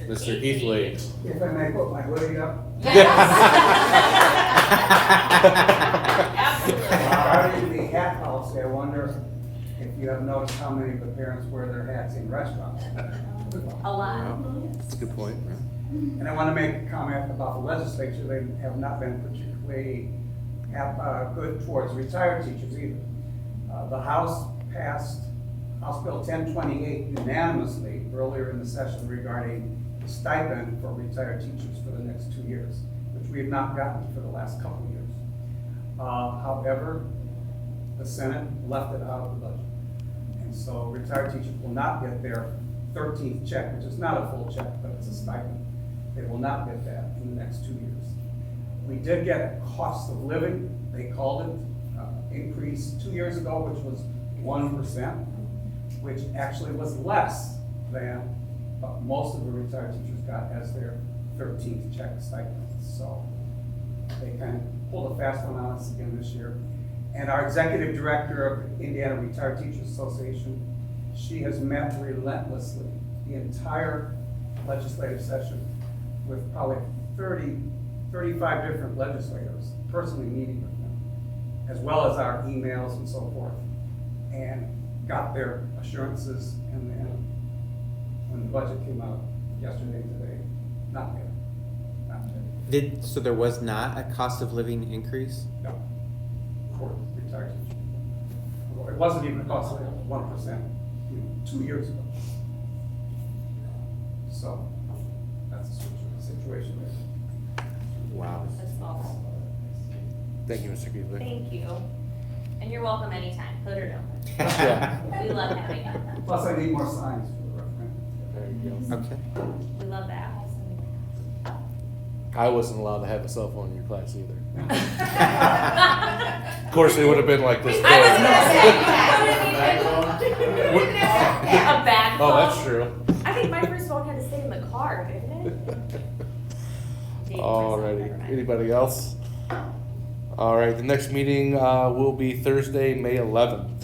[SPEAKER 3] Mr. Heathley.
[SPEAKER 19] If I may put my hoodie up. Regarding the hat policy, I wonder if you have noticed how many of the parents wear their hats in restaurants.
[SPEAKER 18] A lot.
[SPEAKER 3] That's a good point.
[SPEAKER 19] And I want to make a comment about the legislature. They have not been particularly good towards retired teachers either. The House passed House Bill 1028 unanimously earlier in the session regarding the stipend for retired teachers for the next 2 years, which we have not gotten for the last couple of years. However, the Senate left it out of the budget. And so retired teachers will not get their 13th check, which is not a full check, but it's a stipend. They will not get that in the next 2 years. We did get cost of living, they called it, increase 2 years ago, which was 1%, which actually was less than most of the retired teachers got as their 13th check stipend. So they kind of pulled a fast one on us again this year. And our executive director of Indiana Retired Teachers Association, she has met relentlessly the entire legislative session with probably 35 different legislators, personally meeting with them, as well as our emails and so forth, and got their assurances. And then when the budget came out yesterday and today, not there.
[SPEAKER 2] So there was not a cost of living increase?
[SPEAKER 19] No, for retired teachers. Well, it wasn't even a cost of living, 1% 2 years ago. So that's the situation there.
[SPEAKER 3] Wow.
[SPEAKER 18] That's false.
[SPEAKER 3] Thank you, Mr. Heathley.
[SPEAKER 18] Thank you. And you're welcome anytime, put or don't.
[SPEAKER 3] Yeah.
[SPEAKER 18] We love having you.
[SPEAKER 19] Plus, I need more signs for the referendum.
[SPEAKER 3] There you go.
[SPEAKER 2] Okay.
[SPEAKER 18] We love that.
[SPEAKER 3] I wasn't allowed to have a cell phone in your class either. Of course, it would have been like this.
[SPEAKER 18] I was gonna say, a bag phone.
[SPEAKER 3] Oh, that's true.
[SPEAKER 18] I think my first phone had to stay in the car, didn't it?
[SPEAKER 3] Alrighty, anybody else? Alright, the next meeting will be Thursday, May 11th.